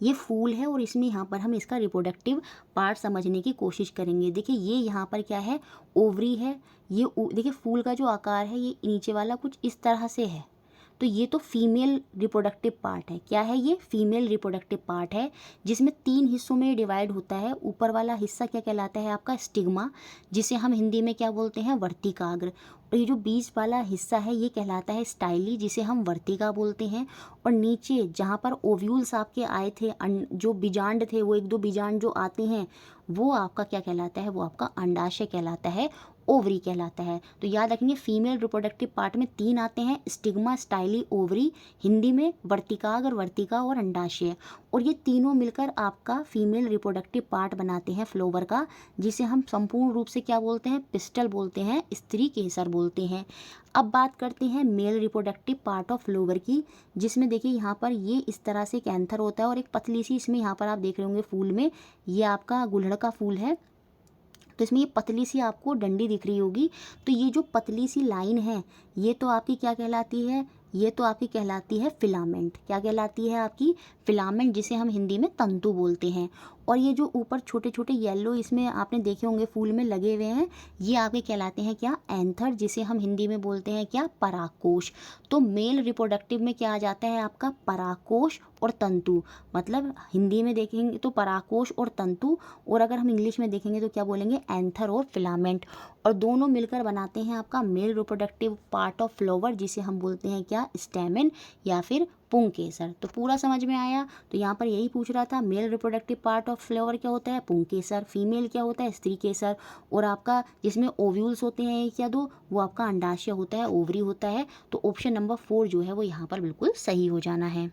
ये फूल है और इसमें यहाँ पर हम इसका रिप्रोडक्टिव पार्ट समझने की कोशिश करेंगे। देखिए ये यहाँ पर क्या है, ओवरी है। ये देखिए फूल का जो आकार है ये नीचे वाला कुछ इस तरह से है, तो ये तो फीमेल रिप्रोडक्टिव पार्ट है। क्या है ये, फीमेल रिप्रोडक्टिव पार्ट है, जिसमें 3 हिस्सों में डिवाइड होता है। ऊपर वाला हिस्सा क्या कहलाता है आपका, स्टिग्मा, जिसे हम हिंदी में क्या बोलते हैं, वर्तिकाग्र। और ये जो बीच वाला हिस्सा है ये कहलाता है स्टाइली, जिसे हम वर्तिका बोलते हैं। और नीचे जहाँ पर ओव्यूल्स आपके आए थे, जो बीजांड थे, वो 1-2 बीजांड जो आते हैं, वो आपका क्या कहलाता है, वो आपका अंडाशय कहलाता है, ओवरी कहलाता है। तो याद रखेंगे फीमेल रिप्रोडक्टिव पार्ट में 3 आते हैं, स्टिग्मा, स्टाइली, ओवरी, हिंदी में वर्तिकाग्र, वर्तिका और अंडाशय। और ये तीनों मिलकर आपका फीमेल रिप्रोडक्टिव पार्ट बनाते हैं फ्लावर का, जिसे हम संपूर्ण रूप से क्या बोलते हैं, पिस्टल बोलते हैं, स्त्री केसर बोलते हैं। अब बात करते हैं male reproductive part of flower की, जिसमें देखिए यहाँ पर ये इस तरह से एक एंथर होता है और एक पतली सी, इसमें यहाँ पर आप देख रहे होंगे फूल में, ये आपका गुड़हल का फूल है, तो इसमें ये पतली सी आपको डंडी दिख रही होगी। तो ये जो पतली सी लाइन है ये तो आपकी क्या कहलाती है, ये तो आपकी कहलाती है फिलामेंट। क्या कहलाती है आपकी, फिलामेंट, जिसे हम हिंदी में तंतु बोलते हैं। और ये जो ऊपर छोटे छोटे येलो इसमें आपने देखे होंगे फूल में लगे हुए हैं, ये आपके कहलाते हैं क्या, एंथर, जिसे हम हिंदी में बोलते हैं क्या, परागकोश। तो मेल रिप्रोडक्टिव में क्या आ जाता है आपका, परागकोश और तंतु। मतलब हिंदी में देखेंगे तो परागकोश और तंतु, और अगर हम इंग्लिश में देखेंगे तो क्या बोलेंगे, एंथर और फिलामेंट। और दोनों मिलकर बनाते हैं आपका male reproductive part of flower, जिसे हम बोलते हैं क्या, स्टेमन या फिर पुंकेसर। तो पूरा समझ में आया। तो यहाँ पर यही पूछ रहा था, male reproductive part of flower क्या होता है, पुंकेसर, फीमेल क्या होता है, स्त्री केसर, और आपका जिसमें ओव्यूल्स होते हैं 1 या 2, वो आपका अंडाशय होता है, ओवरी होता है। तो ऑप्शन नंबर 4 जो है वो यहाँ पर बिल्कुल सही हो जाना है।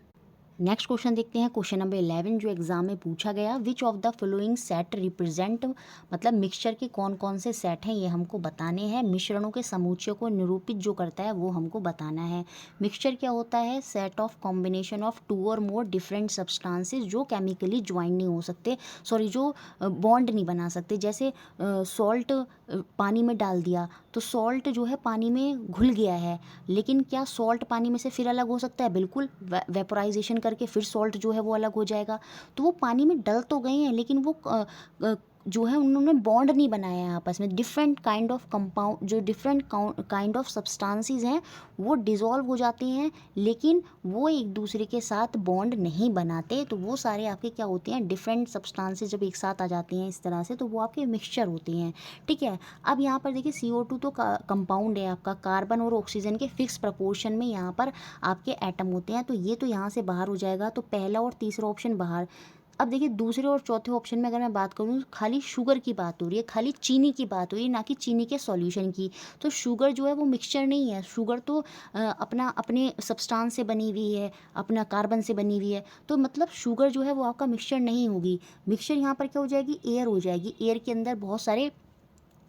नेक्स्ट क्वेश्चन देखते हैं, क्वेश्चन नंबर 11 जो एग्जाम में पूछा गया, which of the following set represent, मतलब मिक्सचर के कौन कौन से सेट हैं ये हमको बताने हैं। मिश्रणों के समुच्चय को निरूपित जो करता है वो हमको बताना है। मिक्सचर क्या होता है, सेट ऑफ कॉम्बिनेशन ऑफ 2 और मोर डिफरेंट सब्सटेंसेस जो केमिकली ज्वाइन नहीं हो सकते, जो बॉन्ड नहीं बना सकते। जैसे सॉल्ट पानी में डाल दिया तो सॉल्ट जो है पानी में घुल गया है, लेकिन क्या सॉल्ट पानी में से फिर अलग हो सकता है, बिल्कुल, वेपोराइजेशन करके फिर सॉल्ट जो है वो अलग हो जाएगा। तो वो पानी में डल तो गए हैं लेकिन वो जो है उन्होंने बॉन्ड नहीं बनाया है आपस में। डिफरेंट काइंड ऑफ कंपाउंड, जो डिफरेंट काइंड ऑफ सब्सटेंसेस हैं वो डिज़ोल्व हो जाते हैं, लेकिन वो एक दूसरे के साथ बॉन्ड नहीं बनाते। तो वो सारे आपके क्या होते हैं, डिफरेंट सब्सटेंसेस जब एक साथ आ जाते हैं इस तरह से, तो वो आपके मिक्सचर होते हैं। ठीक है, अब यहाँ पर देखिए CO2 तो कंपाउंड है आपका, कार्बन और ऑक्सीजन के फिक्स प्रपोर्शन में यहाँ पर आपके एटम होते हैं, तो ये तो यहाँ से बाहर हो जाएगा। तो पहला और तीसरा ऑप्शन बाहर, अब देखिए दूसरे और चौथे ऑप्शन में अगर मैं बात करूँ, खाली शुगर की बात हो रही है, खाली चीनी की बात हो रही है, ना कि चीनी के सॉल्यूशन की। तो शुगर जो है वो मिक्सचर नहीं है, शुगर तो अपना अपने सब्सटेंस से बनी हुई है, अपना कार्बन से बनी हुई है। तो मतलब शुगर जो है वो आपका मिक्सचर नहीं होगी। मिक्सचर यहाँ पर क्या हो जाएगी, एयर हो जाएगी। एयर के अंदर बहुत सारे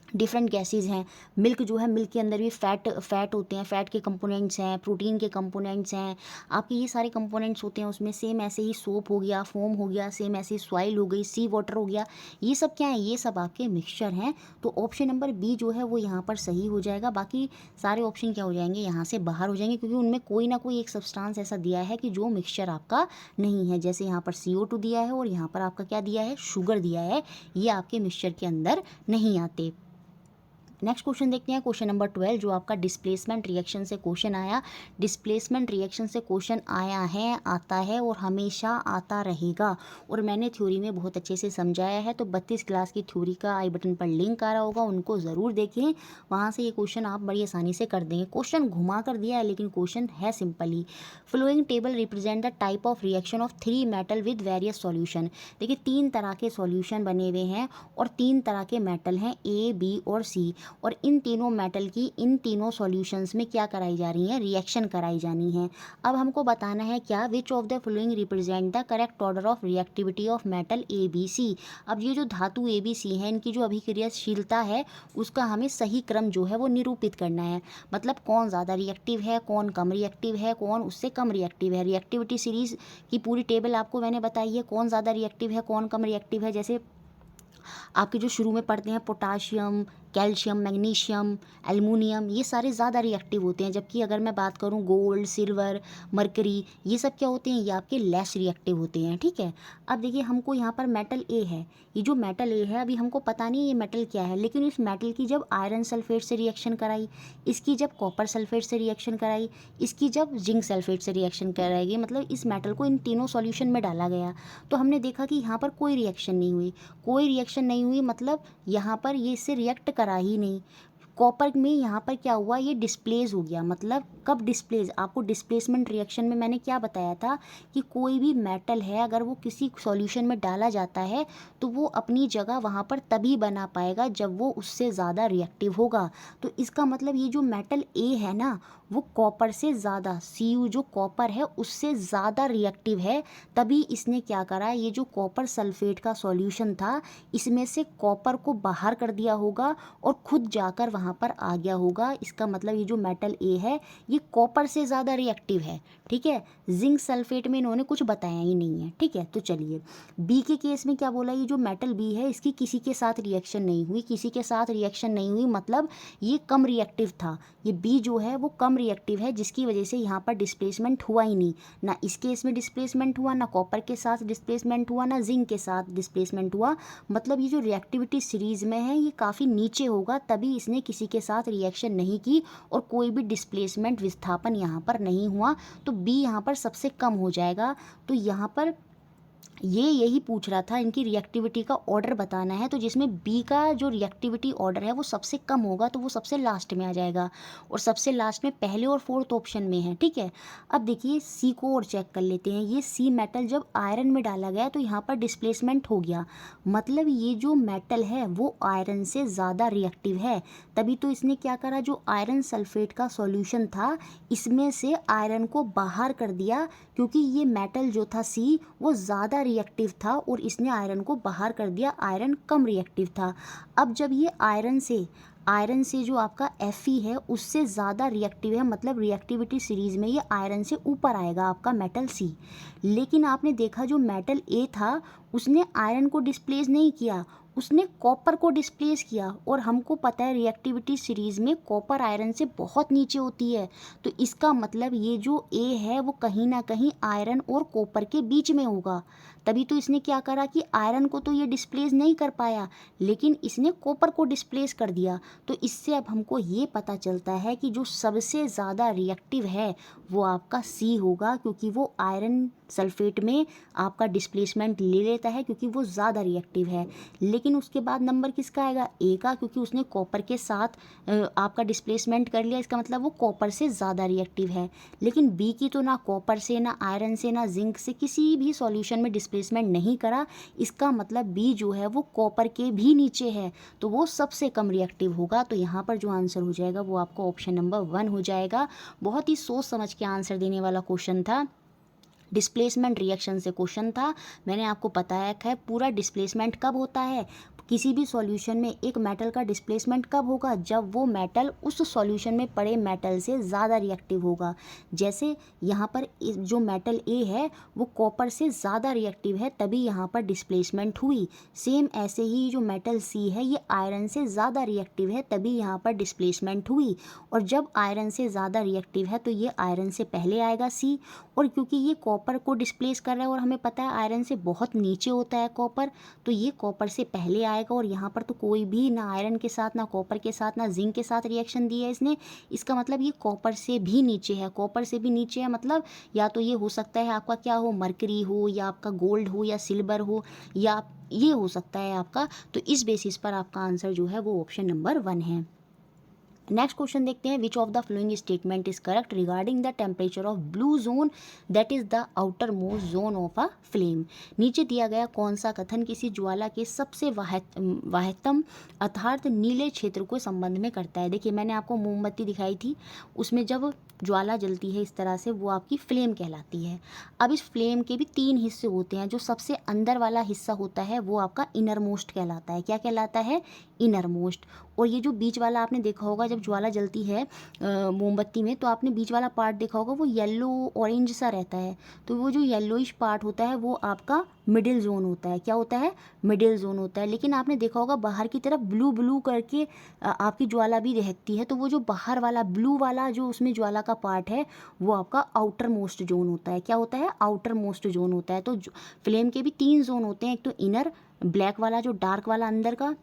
डिफरेंट गैसेज़ हैं। मिल्क जो है, मिल्क के अंदर भी फ़ैट होते हैं, फ़ैट के कंपोनेंट्स हैं, प्रोटीन के कंपोनेंट्स हैं, आपके ये सारे कंपोनेंट्स होते हैं उसमें। सेम ऐसे ही सोप हो गया, फ़ोम हो गया, सेम ऐसे ही सॉइल हो गई, सी वाटर हो गया, ये सब क्या है, ये सब आपके मिक्सचर हैं। तो ऑप्शन नंबर बी जो है वो यहाँ पर सही हो जाएगा। बाकी सारे ऑप्शन क्या हो जाएंगे, यहाँ से बाहर हो जाएंगे, क्योंकि उनमें कोई ना कोई एक सब्सटेंस ऐसा दिया है कि जो मिक्सचर आपका नहीं है। जैसे यहाँ पर CO2 दिया है और यहाँ पर आपका क्या दिया है, शुगर दिया है, ये आपके मिक्सचर के अंदर नहीं आते। नेक्स्ट क्वेश्चन देखते हैं, क्वेश्चन नंबर 12, जो आपका डिस्प्लेसमेंट रिएक्शन से क्वेश्चन आया। डिस्प्लेसमेंट रिएक्शन से क्वेश्चन आया है, आता है और हमेशा आता रहेगा, और मैंने थ्योरी में बहुत अच्छे से समझाया है। तो 32 क्लास की थ्योरी का आई बटन पर लिंक आ रहा होगा, उनको ज़रूर देखें, वहाँ से ये क्वेश्चन आप बड़ी आसानी से कर देंगे। क्वेश्चन घुमा कर दिया है लेकिन क्वेश्चन है सिंपल ही। Following table represent the type of reaction of 3 metal with various solution. देखिए 3 तरह के सॉल्यूशन बने हुए हैं और 3 तरह के मेटल हैं, A, B और C, और इन तीनों मेटल की इन तीनों सॉल्यूशंस में क्या कराई जा रही है, रिएक्शन कराई जानी है। अब हमको बताना है क्या, विच of the following represent the correct order of reactivity of metal ABC। अब ये जो धातु ABC है, इनकी जो अभिक्रियाशीलता है उसका हमें सही क्रम जो है वो निरूपित करना है। मतलब कौन ज़्यादा रिएक्टिव है, कौन कम रिएक्टिव है, कौन उससे कम रिएक्टिव है। रिएक्टिविटी सीरीज की पूरी टेबल आपको मैंने बताई है, कौन ज़्यादा रिएक्टिव है, कौन कम रिएक्टिव है। जैसे आपके जो शुरू में पढ़ते हैं, पोटाशियम, कैल्शियम, मैग्नीशियम, एल्युमिनियम, ये सारे ज़्यादा रिएक्टिव होते हैं। जबकि अगर मैं बात करूँ गोल्ड, सिल्वर, मरकरी, ये सब क्या होते हैं, ये आपके लेस रिएक्टिव होते हैं। ठीक है। अब देखिए हमको यहाँ पर मेटल A है, ये जो मेटल A है अभी हमको पता नहीं ये मेटल क्या है, लेकिन इस मेटल की जब आयरन सल्फेट से रिएक्शन कराई, इसकी जब कॉपर सल्फेट से रिएक्शन कराई, इसकी जब जिंक सल्फेट से रिएक्शन कराएगी, मतलब इस मेटल को इन तीनों सॉल्यूशन में डाला गया, तो हमने देखा कि यहाँ पर कोई रिएक्शन नहीं हुई। कोई रिएक्शन नहीं हुई मतलब यहाँ पर ये इससे रिएक्ट करा ही नहीं। कॉपर में यहाँ पर क्या हुआ, ये डिस्प्लेस हो गया। मतलब कब डिस्प्लेस, आपको डिस्प्लेसमेंट रिएक्शन में मैंने क्या बताया था कि कोई भी मेटल है अगर वो किसी सॉल्यूशन में डाला जाता है तो वो अपनी जगह वहाँ पर तभी बना पाएगा जब वो उससे ज़्यादा रिएक्टिव होगा। तो इसका मतलब ये जो मेटल A है ना, वो कॉपर से ज़्यादा, Cu जो कॉपर है उससे ज़्यादा रिएक्टिव है, तभी इसने क्या करा, ये जो कॉपर सल्फेट का सॉल्यूशन था इसमें से कॉपर को बाहर कर दिया होगा और खुद जाकर वहाँ पर आ गया होगा। इसका मतलब ये जो मेटल A है ये कॉपर से ज़्यादा रिएक्टिव है। ठीक है। जिंक सल्फेट में इन्होंने कुछ बताया ही नहीं है। ठीक है। तो चलिए B के केस में क्या बोला, ये जो मेटल B है इसकी किसी के साथ रिएक्शन नहीं हुई, किसी के साथ रिएक्शन नहीं हुई मतलब ये कम रिएक्टिव था। ये B जो है वो कम रिएक्टिव है, जिसकी वजह से यहाँ पर डिस्प्लेसमेंट हुआ ही नहीं। ना इस केस में डिस्प्लेसमेंट हुआ, ना कॉपर के साथ डिस्प्लेसमेंट हुआ, ना जिंक के साथ डिस्प्लेसमेंट हुआ। मतलब ये जो रिएक्टिविटी सीरीज में है ये काफ़ी नीचे होगा, तभी इसने किसी के साथ रिएक्शन नहीं की और कोई भी डिस्प्लेसमेंट विस्थापन यहाँ पर नहीं हुआ। तो B यहाँ पर सबसे कम हो जाएगा। तो यहाँ पर ये यही पूछ रहा था, इनकी रिएक्टिविटी का ऑर्डर बताना है, तो जिसमें B का जो रिएक्टिविटी ऑर्डर है वो सबसे कम होगा तो वो सबसे लास्ट में आ जाएगा, और सबसे लास्ट में पहले और फोर्थ ऑप्शन में है। ठीक है। अब देखिए C को और चेक कर लेते हैं। ये C मेटल जब आयरन में डाला गया तो यहाँ पर डिस्प्लेसमेंट हो गया, मतलब ये जो मेटल है वो आयरन से ज़्यादा रिएक्टिव है, तभी तो इसने क्या करा, जो आयरन सल्फेट का सॉल्यूशन था इसमें से आयरन को बाहर कर दिया, क्योंकि ये मेटल जो था C वो ज़्यादा रिएक्टिव था और इसने आयरन को बाहर कर दिया, आयरन कम रिएक्टिव था। अब जब ये आयरन से जो आपका Fe है उससे ज़्यादा रिएक्टिव है, मतलब रिएक्टिविटी सीरीज़ में ये आयरन से ऊपर आएगा आपका मेटल C। लेकिन आपने देखा जो मेटल A था उसने आयरन को डिस्प्लेस नहीं किया, उसने कॉपर को डिस्प्लेस किया, और हमको पता है रिएक्टिविटी सीरीज़ में कॉपर आयरन से बहुत नीचे होती है। तो इसका मतलब ये जो A है वो कहीं ना कहीं आयरन और कॉपर के बीच में होगा, तभी तो इसने क्या करा कि आयरन को तो ये डिस्प्लेस नहीं कर पाया लेकिन इसने कॉपर को डिस्प्लेस कर दिया। तो इससे अब हमको ये पता चलता है कि जो सबसे ज़्यादा रिएक्टिव है वो आपका C होगा, क्योंकि वो आयरन सल्फेट में आपका डिस्प्लेसमेंट ले लेता है क्योंकि वो ज़्यादा रिएक्टिव है। लेकिन उसके बाद नंबर किसका आएगा, A का, क्योंकि उसने कॉपर के साथ आपका डिस्प्लेसमेंट कर लिया, इसका मतलब वो कॉपर से ज़्यादा रिएक्टिव है। लेकिन B की तो ना कॉपर से, ना आयरन से, ना जिंक से किसी भी सॉल्यूशन में डिस्प्लेसमेंट नहीं करा, इसका मतलब बी जो है वो कॉपर के भी नीचे है, तो वो सबसे कम रिएक्टिव होगा। तो यहाँ पर जो आंसर हो जाएगा वो आपका ऑप्शन नंबर 1 हो जाएगा। बहुत ही सोच समझ के आंसर देने वाला क्वेश्चन था, डिस्प्लेसमेंट रिएक्शन से क्वेश्चन था। मैंने आपको बताया है पूरा डिस्प्लेसमेंट कब होता है, किसी भी सॉल्यूशन में एक मेटल का डिस्प्लेसमेंट कब होगा, जब वो मेटल उस सॉल्यूशन में पड़े मेटल से ज़्यादा रिएक्टिव होगा। जैसे यहाँ पर जो मेटल ए है वो कॉपर से ज़्यादा रिएक्टिव है, तभी यहाँ पर डिस्प्लेसमेंट हुई। सेम ऐसे ही जो मेटल सी है ये आयरन से ज़्यादा रिएक्टिव है, तभी यहाँ पर डिस्प्लेसमेंट हुई। और जब आयरन से ज़्यादा रिएक्टिव है तो ये आयरन से पहले आएगा सी, और क्योंकि ये कॉपर को डिस्प्लेस कर रहा है और हमें पता है आयरन से बहुत नीचे होता है कॉपर, तो ये कॉपर से पहले आएगा। और यहाँ पर तो कोई भी ना आयरन के साथ, ना कॉपर के साथ, ना जिंक के साथ रिएक्शन दी है इसने, इसका मतलब ये कॉपर से भी नीचे है। कॉपर से भी नीचे है मतलब या तो ये हो सकता है आपका क्या हो, मरकरी हो, या आपका गोल्ड हो, या सिल्वर हो, या ये हो सकता है आपका। तो इस बेसिस पर आपका आंसर जो है वो ऑप्शन नंबर 1 है। नेक्स्ट क्वेश्चन देखते हैं, विच of the following statement is correct regarding the temperature of blue zone that is the outer most zone of a flame. नीचे दिया गया कौन सा कथन किसी ज्वाला के सबसे वाह्यतम अर्थात नीले क्षेत्र को संबंध में करता है। देखिए मैंने आपको मोमबत्ती दिखाई थी, उसमें जब ज्वाला जलती है इस तरह से वो आपकी फ्लेम कहलाती है। अब इस फ्लेम के भी 3 हिस्से होते हैं, जो सबसे अंदर वाला हिस्सा होता है वो आपका इनर मोस्ट कहलाता है। क्या कहलाता है? Inner most. और ये जो बीच वाला आपने देखा होगा जब ज्वाला जलती है मोमबत्ती में, तो आपने बीच वाला पार्ट देखा होगा वो येलो ऑरेंज सा रहता है, तो वो जो येलोइश पार्ट होता है वो आपका मिडिल जोन होता है। क्या होता है? मिडिल जोन होता है। लेकिन आपने देखा होगा बाहर की तरफ ब्लू ब्लू करके आपकी ज्वाला भी रहती है, तो वो जो बाहर वाला ब्लू वाला जो उसमें ज्वाला का पार्ट है वो आपका आउटर मोस्ट जोन होता है। क्या होता है? आउटर मोस्ट जोन होता है। तो फ्लेम के भी 3 जोन होते हैं, एक तो इनर ब्लैक वाला जो डार्क वाला अंदर का,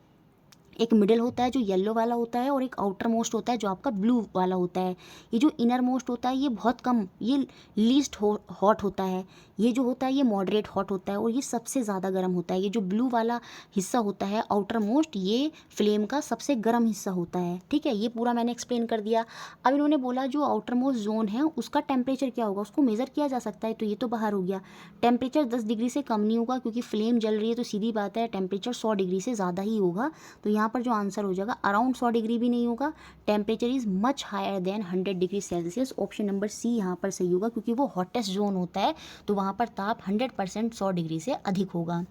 एक मिडिल होता है जो येलो वाला होता है, और एक आउटर मोस्ट होता है जो आपका ब्लू वाला होता है। ये जो इनर मोस्ट होता है ये बहुत कम, ये लीस्ट हॉट होता है, ये जो होता है ये मॉडरेट हॉट होता है, और ये सबसे ज़्यादा गर्म होता है। ये जो ब्लू वाला हिस्सा होता है आउटर मोस्ट, ये फ्लेम का सबसे गर्म हिस्सा होता है। ठीक है, ये पूरा मैंने एक्सप्लेन कर दिया। अब इन्होंने बोला जो आउटर मोस्ट जोन है उसका टेम्परेचर क्या होगा, उसको मेज़र किया जा सकता है, तो ये तो बाहर हो गया। टेम्परेचर 10 डिग्री से कम नहीं होगा, क्योंकि फ्लेम जल रही है तो सीधी बात है टेम्परेचर 100 डिग्री से ज़्यादा ही होगा। तो यहाँ पर जो आंसर हो जाएगा अराउंड 100 डिग्री भी नहीं होगा, temperature is much higher than 100 degree Celsius. Option number C यहाँ पर सही होगा, क्योंकि वो हॉटेस्ट जोन होता है, तो वहाँ पर ताप 100% 100 डिग्री से अधिक होगा।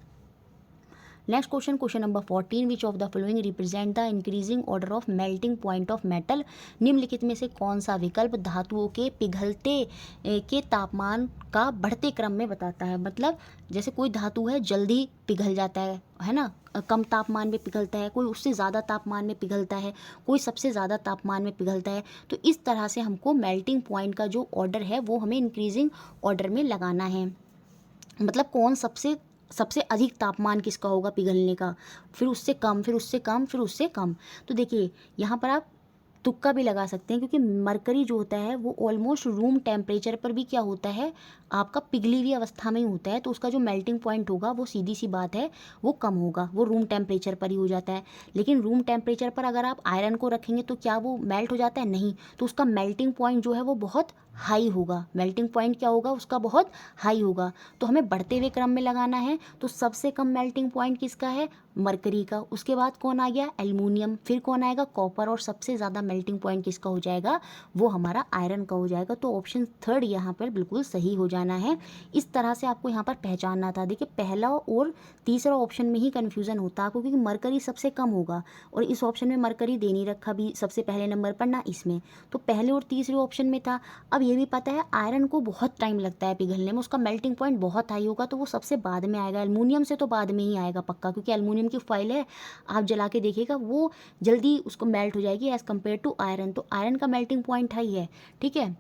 Next question, question number 14, which of the following represent the increasing order of melting point of metal. निम्नलिखित में से कौन सा विकल्प धातुओं के पिघलते के तापमान का बढ़ते क्रम में बताता है। मतलब जैसे कोई धातु है जल्दी पिघल जाता है ना, कम तापमान में पिघलता है, कोई उससे ज़्यादा तापमान में पिघलता है, कोई सबसे ज़्यादा तापमान में पिघलता है। तो इस तरह से हमको मेल्टिंग पॉइंट का जो ऑर्डर है वो हमें इंक्रीजिंग ऑर्डर में लगाना है। मतलब कौन सबसे अधिक तापमान किसका होगा पिघलने का, फिर उससे कम, फिर उससे कम, फिर उससे कम। तो देखिए यहाँ पर आप तुक्का भी लगा सकते हैं, क्योंकि मरकरी जो होता है वो ऑलमोस्ट रूम टेम्परेचर पर भी क्या होता है आपका पिघली हुई अवस्था में ही होता है, तो उसका जो मेल्टिंग पॉइंट होगा वो सीधी सी बात है वो कम होगा, वो रूम टेम्परेचर पर ही हो जाता है। लेकिन रूम टेम्परेचर पर अगर आप आयरन को रखेंगे तो क्या वो मेल्ट हो जाता है? नहीं, तो उसका मेल्टिंग पॉइंट जो है वो बहुत हाई होगा। मेल्टिंग पॉइंट क्या होगा उसका? बहुत हाई होगा। तो हमें बढ़ते हुए क्रम में लगाना है, तो सबसे कम मेल्टिंग पॉइंट किसका है? मरकरी का। उसके बाद कौन आ गया? एल्युमिनियम। फिर कौन आएगा? कॉपर। और सबसे ज़्यादा मेल्टिंग पॉइंट किसका हो जाएगा? वो हमारा आयरन का हो जाएगा। तो ऑप्शन 3 यहाँ पर बिल्कुल सही हो जाना है। इस तरह से आपको यहाँ पर पहचानना था। देखिए पहला और तीसरा ऑप्शन में ही कन्फ्यूज़न होता है आपको, क्योंकि मरकरी सबसे कम होगा, और इस ऑप्शन में मरकरी दे नहीं रखा भी सबसे पहले नंबर पर ना इसमें, तो पहले और तीसरे ऑप्शन में था। अब ये भी पता है आयरन को बहुत टाइम लगता है पिघलने में, उसका मेल्टिंग पॉइंट बहुत हाई होगा, तो वो सबसे बाद में आएगा। एल्युमिनियम से तो बाद में ही आएगा पक्का, क्योंकि एल्युमिनियम की फाइल है, आप जला के देखिएगा वो जल्दी उसको मेल्ट हो जाएगी एज़ कम्पेयर टू आयरन। तो आयरन का मेल्टिंग पॉइंट हाई है। ठीक है,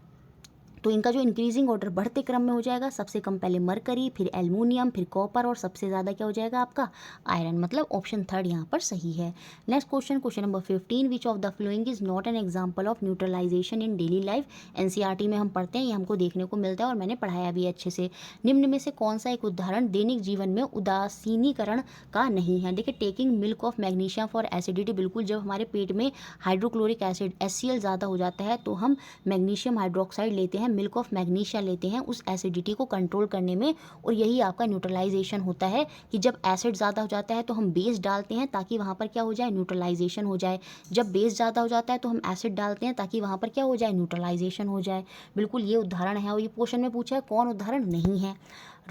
तो इनका जो इंक्रीजिंग ऑर्डर बढ़ते क्रम में हो जाएगा, सबसे कम पहले मरकरी, फिर एल्युमिनियम, फिर कॉपर, और सबसे ज़्यादा क्या हो जाएगा आपका? आयरन। मतलब ऑप्शन 3 यहाँ पर सही है। Next question, question number 15, which of the following is not an example of neutralization in daily life. NCERT में हम पढ़ते हैं, ये हमको देखने को मिलता है और मैंने पढ़ाया भी अच्छे से। निम्न में से कौन सा एक उदाहरण दैनिक जीवन में उदासीनीकरण का नहीं है। देखिए taking milk of magnesium for acidity, बिल्कुल जब हमारे पेट में हाइड्रोक्लोरिक एसिड HCl ज़्यादा हो जाता है तो हम मैग्नीशियम हाइड्रोक्साइड लेते हैं मिल्क ऑफ मैग्नीशिया लेते हैं उस एसिडिटी को कंट्रोल करने में, और यही आपका न्यूट्रलाइजेशन होता है कि जब एसिड ज़्यादा हो जाता है तो हम बेस डालते हैं ताकि वहाँ पर क्या हो जाए, न्यूट्रलाइजेशन हो जाए। जब बेस ज़्यादा हो जाता है तो हम एसिड डालते हैं ताकि वहाँ पर क्या हो जाए, न्यूट्रलाइजेशन हो जाए। बिल्कुल ये उदाहरण है, और ये क्वेश्चन में पूछा है, कौन उदाहरण नहीं है।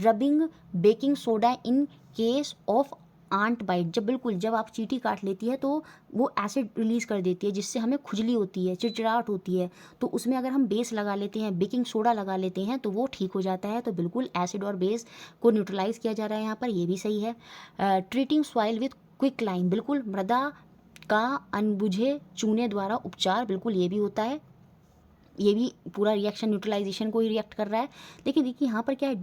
Rubbing baking soda in case of ant bite, जब आप चींटी काट लेती है तो वो एसिड रिलीज़ कर देती है जिससे हमें खुजली होती है, चिड़चिड़ाहट होती है, तो उसमें अगर हम बेस लगा लेते हैं, बेकिंग सोडा लगा लेते हैं तो वो ठीक हो जाता है। तो बिल्कुल एसिड और बेस को न्यूट्रलाइज किया जा रहा है यहाँ पर, ये भी सही है। Treating soil with quick lime, बिल्कुल मृदा का अनबुझे चूने द्वारा उपचार, बिल्कुल ये भी होता है, ये भी पूरा रिएक्शन न्यूट्रलाइजेशन को ही रिएक्ट कर रहा है। लेकिन देखिए यहाँ पर क्या है,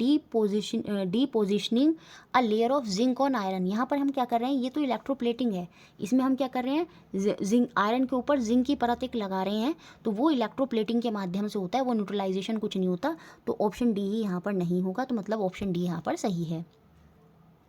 depositioning a layer of zinc on iron, यहाँ पर हम क्या कर रहे हैं, ये तो इलेक्ट्रोप्लेटिंग है, इसमें हम क्या कर रहे हैं, जिंक आयरन के ऊपर जिंक की परत एक लगा रहे हैं, तो वो इलेक्ट्रोप्लेटिंग के माध्यम से होता है, वो न्यूट्रलाइजेशन कुछ नहीं होता। तो ऑप्शन डी ही यहाँ पर नहीं होगा, तो मतलब ऑप्शन डी यहाँ पर सही है।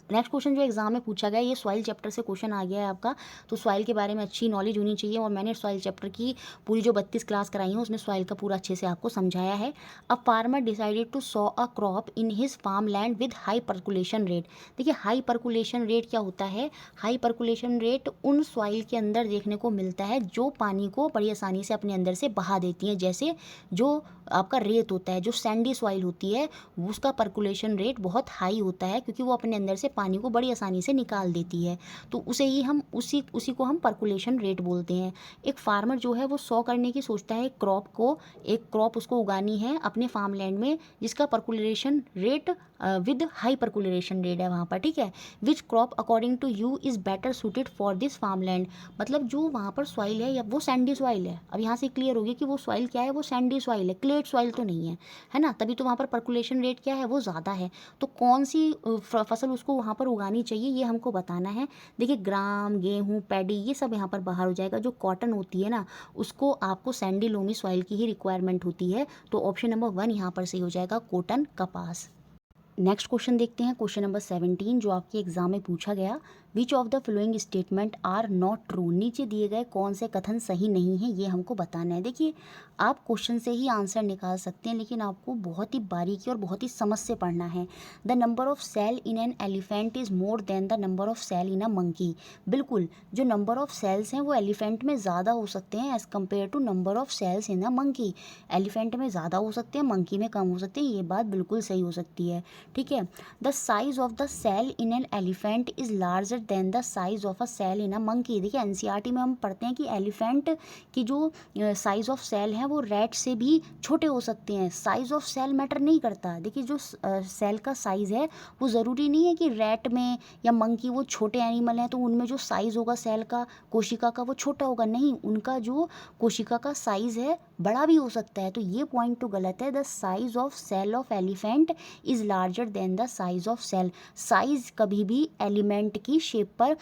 नेक्स्ट क्वेश्चन जो एग्जाम में पूछा गया, ये सॉइल चैप्टर से क्वेश्चन आ गया है आपका, तो सॉइल के बारे में अच्छी नॉलेज होनी चाहिए, और मैंने सॉइल चैप्टर की पूरी जो 32 क्लास कराई हैं उसमें सॉइल का पूरा अच्छे से आपको समझाया है। A farmer decided to sow a crop in his farm land with high percolation rate. देखिए हाई परकुलेशन रेट क्या होता है, हाई परकुलेशन रेट उन सॉइल के अंदर देखने को मिलता है जो पानी को बड़ी आसानी से अपने अंदर से बहा देती हैं, जैसे जो आपका रेत होता है, जो सैंडी सॉइल होती है, उसका परकुलेशन रेट बहुत हाई होता है क्योंकि वो अपने अंदर से पानी को बड़ी आसानी से निकाल देती है, तो उसे ही हम उसी को हम परकुलेशन रेट बोलते हैं। एक फार्मर जो है वो 100 करने की सोचता है, एक क्रॉप उसको उगानी है अपने फार्म लैंड में जिसका percolation rate with high percolation rate है वहाँ पर, ठीक है। Which crop according to you is better suited for this farm land, मतलब जो वहाँ पर सॉइल है या वो सैंडी सॉइल है, अब यहाँ से क्लियर होगी कि वो सॉइल क्या है, वो सैंडी सॉइल है, क्लेट सॉइल तो नहीं है ना, तभी तो वहाँ पर परकुलेशन रेट क्या है, वो ज़्यादा है। तो कौन सी फसल उसको वहाँ पर उगानी चाहिए ये हमको बताना है। देखिए ग्राम, गेहूँ, पैडी ये सब यहाँ पर बाहर हो जाएगा। जो कॉटन होती है ना उसको आपको सैंडी लोमी सॉइल की ही रिक्वायरमेंट होती है, तो ऑप्शन नंबर 1 यहाँ पर सही हो जाएगा, कॉटन, कपास। नेक्स्ट क्वेश्चन देखते हैं, क्वेश्चन नंबर 17 जो आपके एग्जाम में पूछा गया, which of the following statement are not true, नीचे दिए गए कौन से कथन सही नहीं है ये हमको बताना है। देखिए आप क्वेश्चन से ही आंसर निकाल सकते हैं, लेकिन आपको बहुत ही बारीकी और बहुत ही समझ से पढ़ना है। The number of cell in an elephant is more than the number of cell in a monkey, बिल्कुल जो नंबर ऑफ सेल्स हैं वो एलिफेंट में ज़्यादा हो सकते हैं as compare to number of cells in a monkey, elephant में ज़्यादा हो सकते हैं, मंकी में कम हो सकते हैं, ये बात बिल्कुल सही हो सकती है, ठीक है। The size of the cell in an elephant is larger than the size of a cell in a monkey, देखिए एनसीईआरटी में हम पढ़ते हैं कि एलिफेंट की जो साइज ऑफ सेल है वो रैट से भी छोटे हो सकते हैं, साइज ऑफ सेल मैटर नहीं करता। देखिए जो सेल का साइज है वो ज़रूरी नहीं है कि रैट में या मंकी वो छोटे एनिमल हैं तो उनमें जो साइज होगा सेल का, कोशिका का, वो छोटा होगा, नहीं, उनका जो कोशिका का साइज है बड़ा भी हो सकता है, तो ये पॉइंट तो गलत है। The size of cell of elephant is larger than the size of cell, size कभी भी एलिमेंट की शेप पर,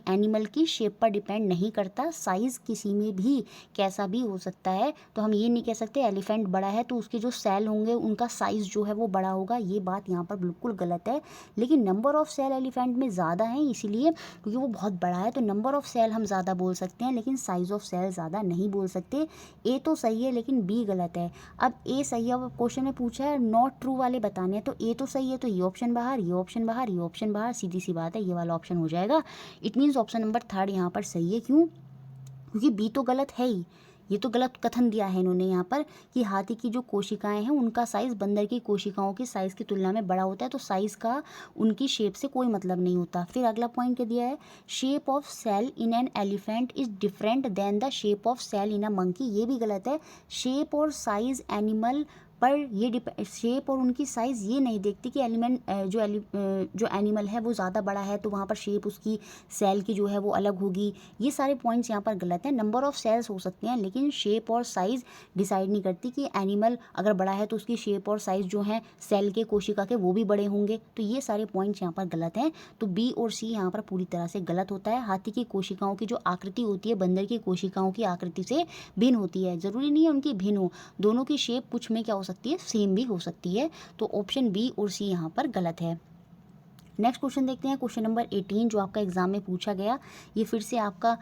एनिमल की शेप पर डिपेंड नहीं करता, साइज किसी में भी कैसा भी हो सकता है, तो हम ये नहीं कह सकते एलिफेंट बड़ा है तो उसके जो सेल होंगे उनका साइज जो है वो बड़ा होगा, ये बात यहाँ पर बिल्कुल गलत है। लेकिन नंबर ऑफ सेल एलिफेंट में ज़्यादा है इसलिए क्योंकि वो बहुत बड़ा है, तो नंबर ऑफ सेल हम ज़्यादा बोल सकते हैं लेकिन साइज ऑफ सेल ज़्यादा नहीं बोल सकते। ए तो सही है लेकिन बी गलत है। अब ए सही है, अब क्वेश्चन में पूछा है नॉट ट्रू वाले बताने हैं, तो ए तो सही है, तो ये ऑप्शन बाहर, ये ऑप्शन बाहर, ये ऑप्शन बाहर, सीधी सी बात है, ये वाला ऑप्शन हो जाएगा। इट मीन्स ऑप्शन नंबर 3 यहाँ पर सही है, क्यों, क्योंकि बी तो गलत है ही, ये तो गलत कथन दिया है इन्होंने यहाँ पर कि हाथी की जो कोशिकाएं हैं उनका साइज़ बंदर की कोशिकाओं की साइज़ की तुलना में बड़ा होता है, तो साइज़ का उनकी शेप से कोई मतलब नहीं होता। फिर अगला पॉइंट क्या दिया है, shape of cell in an elephant is different than the shape of cell in a monkey, ये भी गलत है। शेप और साइज़ एनिमल पर ये शेप और उनकी साइज़ ये नहीं देखती कि जो एनिमल है वो ज़्यादा बड़ा है तो वहाँ पर शेप उसकी सेल की जो है वो अलग होगी, ये सारे पॉइंट्स यहाँ पर गलत हैं। नंबर ऑफ सेल्स हो सकते हैं लेकिन शेप और साइज़ डिसाइड नहीं करती कि एनिमल अगर बड़ा है तो उसकी शेप और साइज़ जो है सेल के, कोशिका के, वो भी बड़े होंगे, तो ये सारे पॉइंट्स यहाँ पर गलत हैं। तो बी और सी यहाँ पर पूरी तरह से गलत होता है। हाथी की कोशिकाओं की जो आकृति होती है बंदर की कोशिकाओं की आकृति से भिन्न होती है, ज़रूरी नहीं है उनकी भिन्न हो, दोनों की शेप कुछ में क्या हो सकती है, सेम भी हो सकती है, तो ऑप्शन बी और सी यहाँ पर गलत है। नेक्स्ट क्वेश्चन देखते हैं, क्वेश्चन नंबर 18 जो आपका एग्जाम में पूछा गया। ये फिर से आपका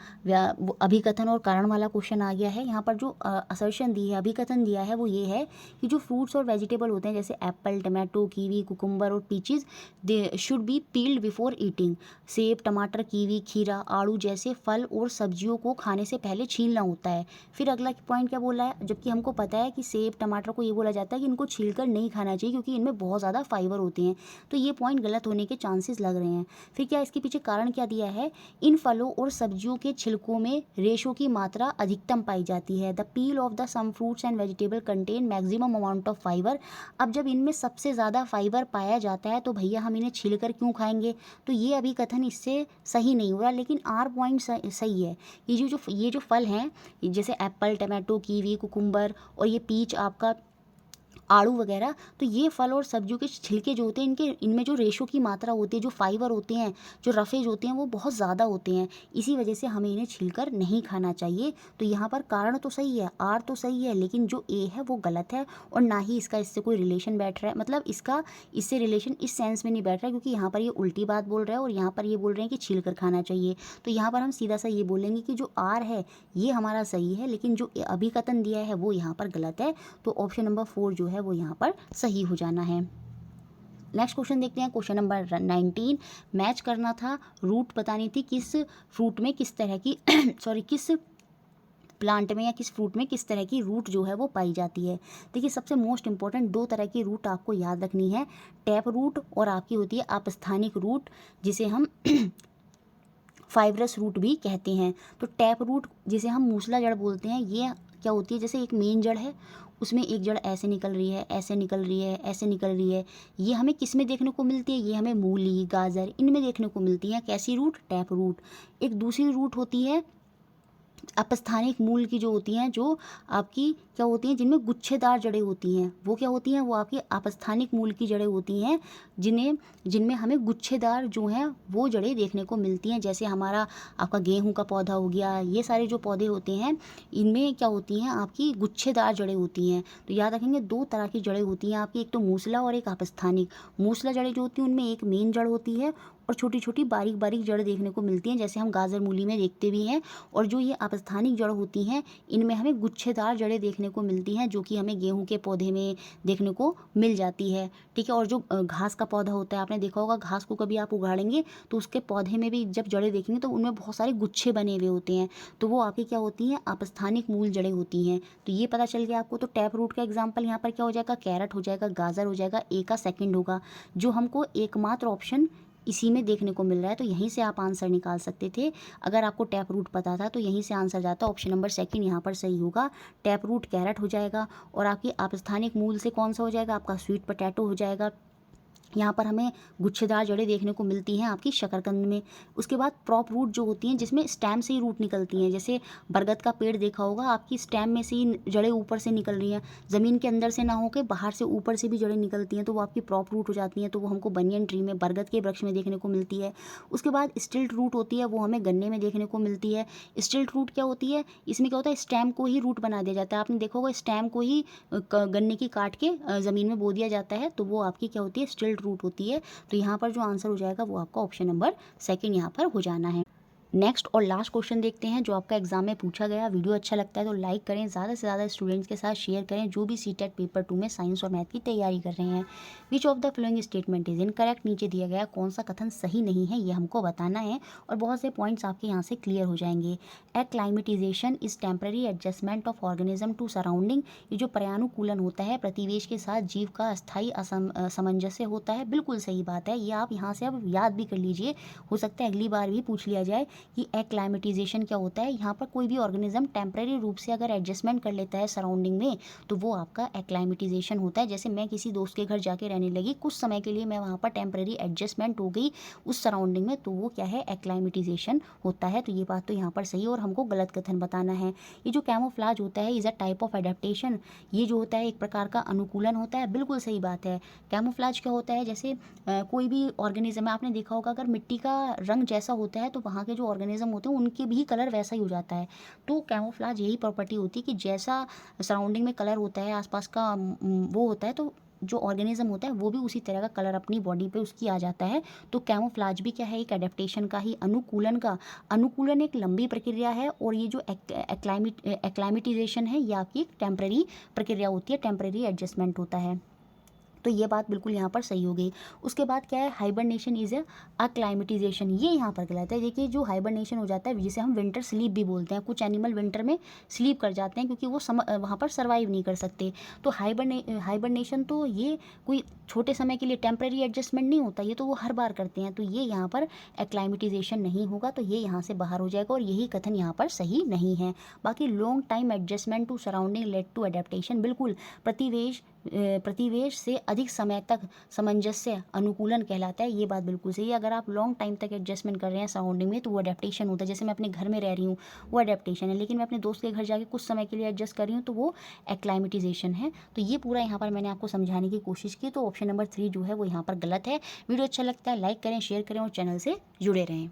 वो अभिकथन और कारण वाला क्वेश्चन आ गया है। यहाँ पर जो असर्शन दी है, अभिकथन दिया है, वो ये है कि जो फ्रूट्स और वेजिटेबल होते हैं जैसे एप्पल, टमाटो, कीवी, कुकुम्बर और peaches, they should be peeled before eating. सेब, टमाटर, कीवी, खीरा, आड़ू जैसे फल और सब्जियों को खाने से पहले छीलना होता है। फिर अगला पॉइंट क्या बोला है, जबकि हमको पता है कि सेब, टमाटर को ये बोला जाता है कि इनको छीलकर नहीं खाना चाहिए क्योंकि इनमें बहुत ज़्यादा फाइबर होते हैं। तो ये पॉइंट गलत होने के चांसेस लग रहे हैं। फिर क्या इसके पीछे कारण क्या दिया है, इन फलों और सब्जियों के छिलकों में रेशों की मात्रा अधिकतम पाई जाती है। The peel of the some fruits and vegetable contain maximum amount of fibre. अब जब इनमें सबसे ज़्यादा फाइबर पाया जाता है तो भैया हम इन्हें छीलकर क्यों खाएंगे। तो ये अभी कथन इससे सही नहीं हो रहा, लेकिन आर पॉइंट सही है। ये जो फल हैं जैसे एप्पल, टमाटो, कीवी, कुकुम्बर और ये पीच आपका आड़ू वगैरह, तो ये फल और सब्जियों के छिलके जो होते हैं इनमें जो रेशो की मात्रा होती है, जो फाइबर होते हैं, जो रफेज होते हैं, वो बहुत ज़्यादा होते हैं। इसी वजह से हमें इन्हें छीलकर नहीं खाना चाहिए। तो यहाँ पर कारण तो सही है, आर तो सही है, लेकिन जो ए है वो गलत है और ना ही इसका इससे कोई रिलेशन बैठ रहा है। मतलब इसका इससे रिलेशन इस सेंस में नहीं बैठ रहा है, क्योंकि यहाँ पर ये उल्टी बात बोल रहा है और यहाँ पर ये बोल रहे हैं कि छील कर खाना चाहिए। तो यहाँ पर हम सीधा सा ये बोलेंगे कि जो आर है ये हमारा सही है, लेकिन जो अभिकथन दिया है वो यहाँ पर गलत है। तो ऑप्शन नंबर 4 जो है वो यहाँ पर सही हो जाना है। नेक्स्ट क्वेश्चन देखते हैं, क्वेश्चन नंबर 19। मैच करना था, रूट बतानी थी किस फ्रूट में किस तरह की सॉरी किस प्लांट में या किस फ्रूट में किस तरह की रूट जो है वो पाई जाती है। देखिए सबसे मोस्ट इंपॉर्टेंट 2 तरह की रूट आपको याद रखनी है, टैप रूट और आपकी होती है आपस्थानिक रूट, जिसे हम फाइब्रस रूट भी कहते हैं। तो टैप रूट जिसे हम मूसला जड़ बोलते हैं, ये क्या होती है, जैसे एक मेन जड़ है, उसमें एक जड़ ऐसे निकल रही है, ऐसे निकल रही है, ऐसे निकल रही है। ये हमें किस में देखने को मिलती है, ये हमें मूली, गाजर इनमें देखने को मिलती है। कैसी रूट, टैप रूट। एक दूसरी रूट होती है अपस्थानिक मूल की, जो होती हैं, जो आपकी क्या होती हैं, जिनमें गुच्छेदार जड़ें होती हैं। वो क्या होती हैं, वो आपकी अपस्थानिक मूल की जड़ें होती हैं, जिनमें हमें गुच्छेदार जो हैं वो जड़ें देखने को मिलती हैं। जैसे हमारा आपका गेहूं का पौधा हो गया, ये सारे जो पौधे होते हैं इनमें क्या होती हैं, आपकी गुच्छेदार जड़ें होती हैं। तो याद रखेंगे 2 तरह की जड़ें होती हैं आपकी, एक तो मूसला और एक अपस्थानिक। मूसला जड़ें जो होती हैं उनमें एक मेन जड़ होती है और छोटी छोटी बारीक बारीक जड़ देखने को मिलती हैं, जैसे हम गाजर मूली में देखते भी हैं। और जो ये अपस्थानिक जड़ होती हैं इनमें हमें गुच्छेदार जड़ें देखने को मिलती हैं, जो कि हमें गेहूं के पौधे में देखने को मिल जाती है। ठीक है। और जो घास का पौधा होता है, आपने देखा होगा घास को कभी आप उगाड़ेंगे तो उसके पौधे में भी जब जड़ें देखेंगे तो उनमें बहुत सारे गुच्छे बने हुए होते हैं, तो वो आपकी क्या होती हैं, अपस्थानिक मूल जड़ें होती हैं। तो ये पता चल गया आपको। तो टैप रूट का एग्जाम्पल यहाँ पर क्या हो जाएगा, कैरेट हो जाएगा, गाजर हो जाएगा, ए का सेकेंड होगा। जो हमको एकमात्र ऑप्शन इसी में देखने को मिल रहा है, तो यहीं से आप आंसर निकाल सकते थे। अगर आपको टैप रूट पता था तो यहीं से आंसर जाता, ऑप्शन नंबर सेकंड यहाँ पर सही होगा। टैप रूट कैरेट हो जाएगा और आपकी अपस्थानिक मूल से कौन सा हो जाएगा, आपका स्वीट पोटैटो हो जाएगा। यहाँ पर हमें गुच्छेदार जड़ें देखने को मिलती हैं आपकी शकरकंद में। उसके बाद प्रॉप रूट जो होती हैं, जिसमें स्टेम से ही रूट निकलती हैं। जैसे बरगद का पेड़ देखा होगा, आपकी स्टेम में से ही जड़ें ऊपर से निकल रही हैं, ज़मीन के अंदर से ना होकर बाहर से ऊपर से भी जड़ें निकलती हैं, तो वो आपकी प्रॉप रूट हो जाती हैं। तो वो हमको बनियन ट्री में, बरगद के वृक्ष में देखने को मिलती है। उसके बाद स्टिल्ट रूट होती है, वो हमें गन्ने में देखने को मिलती है। स्टिल्ट रूट क्या होती है, इसमें क्या होता है, स्टेम को ही रूट बना दिया जाता है। आपने देखा होगा स्टेम को ही गन्ने की काट के ज़मीन में बो दिया जाता है, तो वो आपकी क्या होती है, स्टिल्ट रूट होती है। तो यहाँ पर जो आंसर हो जाएगा वो आपका ऑप्शन नंबर सेकंड यहाँ पर हो जाना है। नेक्स्ट और लास्ट क्वेश्चन देखते हैं जो आपका एग्जाम में पूछा गया। वीडियो अच्छा लगता है तो लाइक करें, ज़्यादा से ज़्यादा स्टूडेंट्स के साथ शेयर करें जो भी सीटेट पेपर 2 में साइंस और मैथ की तैयारी कर रहे हैं। विच of the following statement is incorrect, नीचे दिया गया कौन सा कथन सही नहीं है ये हमको बताना है और बहुत से पॉइंट्स आपके यहाँ से क्लियर हो जाएंगे। Acclimatization is temporary adjustment of organism to surrounding, ये जो पर्यानुकूलन होता है प्रतिवेश के साथ जीव का अस्थायी सामंजस्य होता है, बिल्कुल सही बात है। ये आप यहाँ से अब याद भी कर लीजिए, हो सकता है अगली बार भी पूछ लिया जाए कि एक्लाइमेटाइजेशन क्या होता है। यहाँ पर कोई भी ऑर्गेनिज्म टेम्परेरी रूप से अगर एडजस्टमेंट कर लेता है सराउंडिंग में तो वो आपका एक्लाइमेटाइजेशन होता है। जैसे मैं किसी दोस्त के घर जाके रहने लगी, कुछ समय के लिए मैं वहाँ पर टेम्परेरी एडजस्टमेंट हो गई उस सराउंडिंग में, तो वो क्या है, एक्लाइमेटाइजेशन होता है। तो ये बात तो यहाँ पर सही है और हमको गलत कथन बताना है। ये जो कैमोफ्लाज होता है is a type of adaptation, ये जो होता है एक प्रकार का अनुकूलन होता है, बिल्कुल सही बात है। कैमोफ्लाज क्या होता है, जैसे कोई भी ऑर्गेनिज्म है, आपने देखा होगा अगर मिट्टी का रंग जैसा होता है तो वहाँ के जो ऑर्गेनिज्म होते हैं उनके भी कलर वैसा ही हो जाता है। तो कैमोफ्लाज यही प्रॉपर्टी होती है कि जैसा सराउंडिंग में कलर होता है, आसपास का वो होता है, तो जो ऑर्गेनिज्म होता है वो भी उसी तरह का कलर अपनी बॉडी पे उसकी आ जाता है। तो कैमोफ्लाज भी क्या है, एक एडेप्टेशन का ही, अनुकूलन एक लंबी प्रक्रिया है, और ये जो एक्लाइमेटाइजेशन है ये आपकी टेम्परेरी प्रक्रिया होती है, टेम्परेरी एडजस्टमेंट होता है। तो ये बात बिल्कुल यहाँ पर सही हो गई। उसके बाद क्या है, हाइबरनेशन इज अक्लाइमेटाइजेशन, ये यहाँ पर गलत है। देखिए जो हाइबरनेशन हो जाता है जिसे हम विंटर स्लीप भी बोलते हैं, कुछ एनिमल विंटर में स्लीप कर जाते हैं क्योंकि वो वहाँ पर सर्वाइव नहीं कर सकते। तो हाइबरनेशन तो ये कोई छोटे समय के लिए टेम्परेरी एडजस्टमेंट नहीं होता, ये तो वो हर बार करते हैं। तो ये यहाँ पर एक्लाइमेटाइजेशन नहीं होगा, तो ये यहाँ से बाहर हो जाएगा, और यही कथन यहाँ पर सही नहीं है। बाकी long time adjustment to surrounding led to adaptation, बिल्कुल प्रतिवेश से अधिक समय तक सामंजस्य अनुकूलन कहलाता है, ये बात बिल्कुल सही है। अगर आप लॉन्ग टाइम तक एडजस्टमेंट कर रहे हैं सराउंडिंग में तो वो अडेप्टेशन होता है। जैसे मैं अपने घर में रह रही हूँ वो अडेप्टेशन है, लेकिन मैं अपने दोस्त के घर जाके कुछ समय के लिए एडजस्ट कर रही हूँ तो वो एक्लाइमेटाइजेशन है। तो ये पूरा यहाँ पर मैंने आपको समझाने की कोशिश की। तो ऑप्शन नंबर 3 जो है वो यहाँ पर गलत है। वीडियो अच्छा लगता है लाइक करें, शेयर करें और चैनल से जुड़े रहें।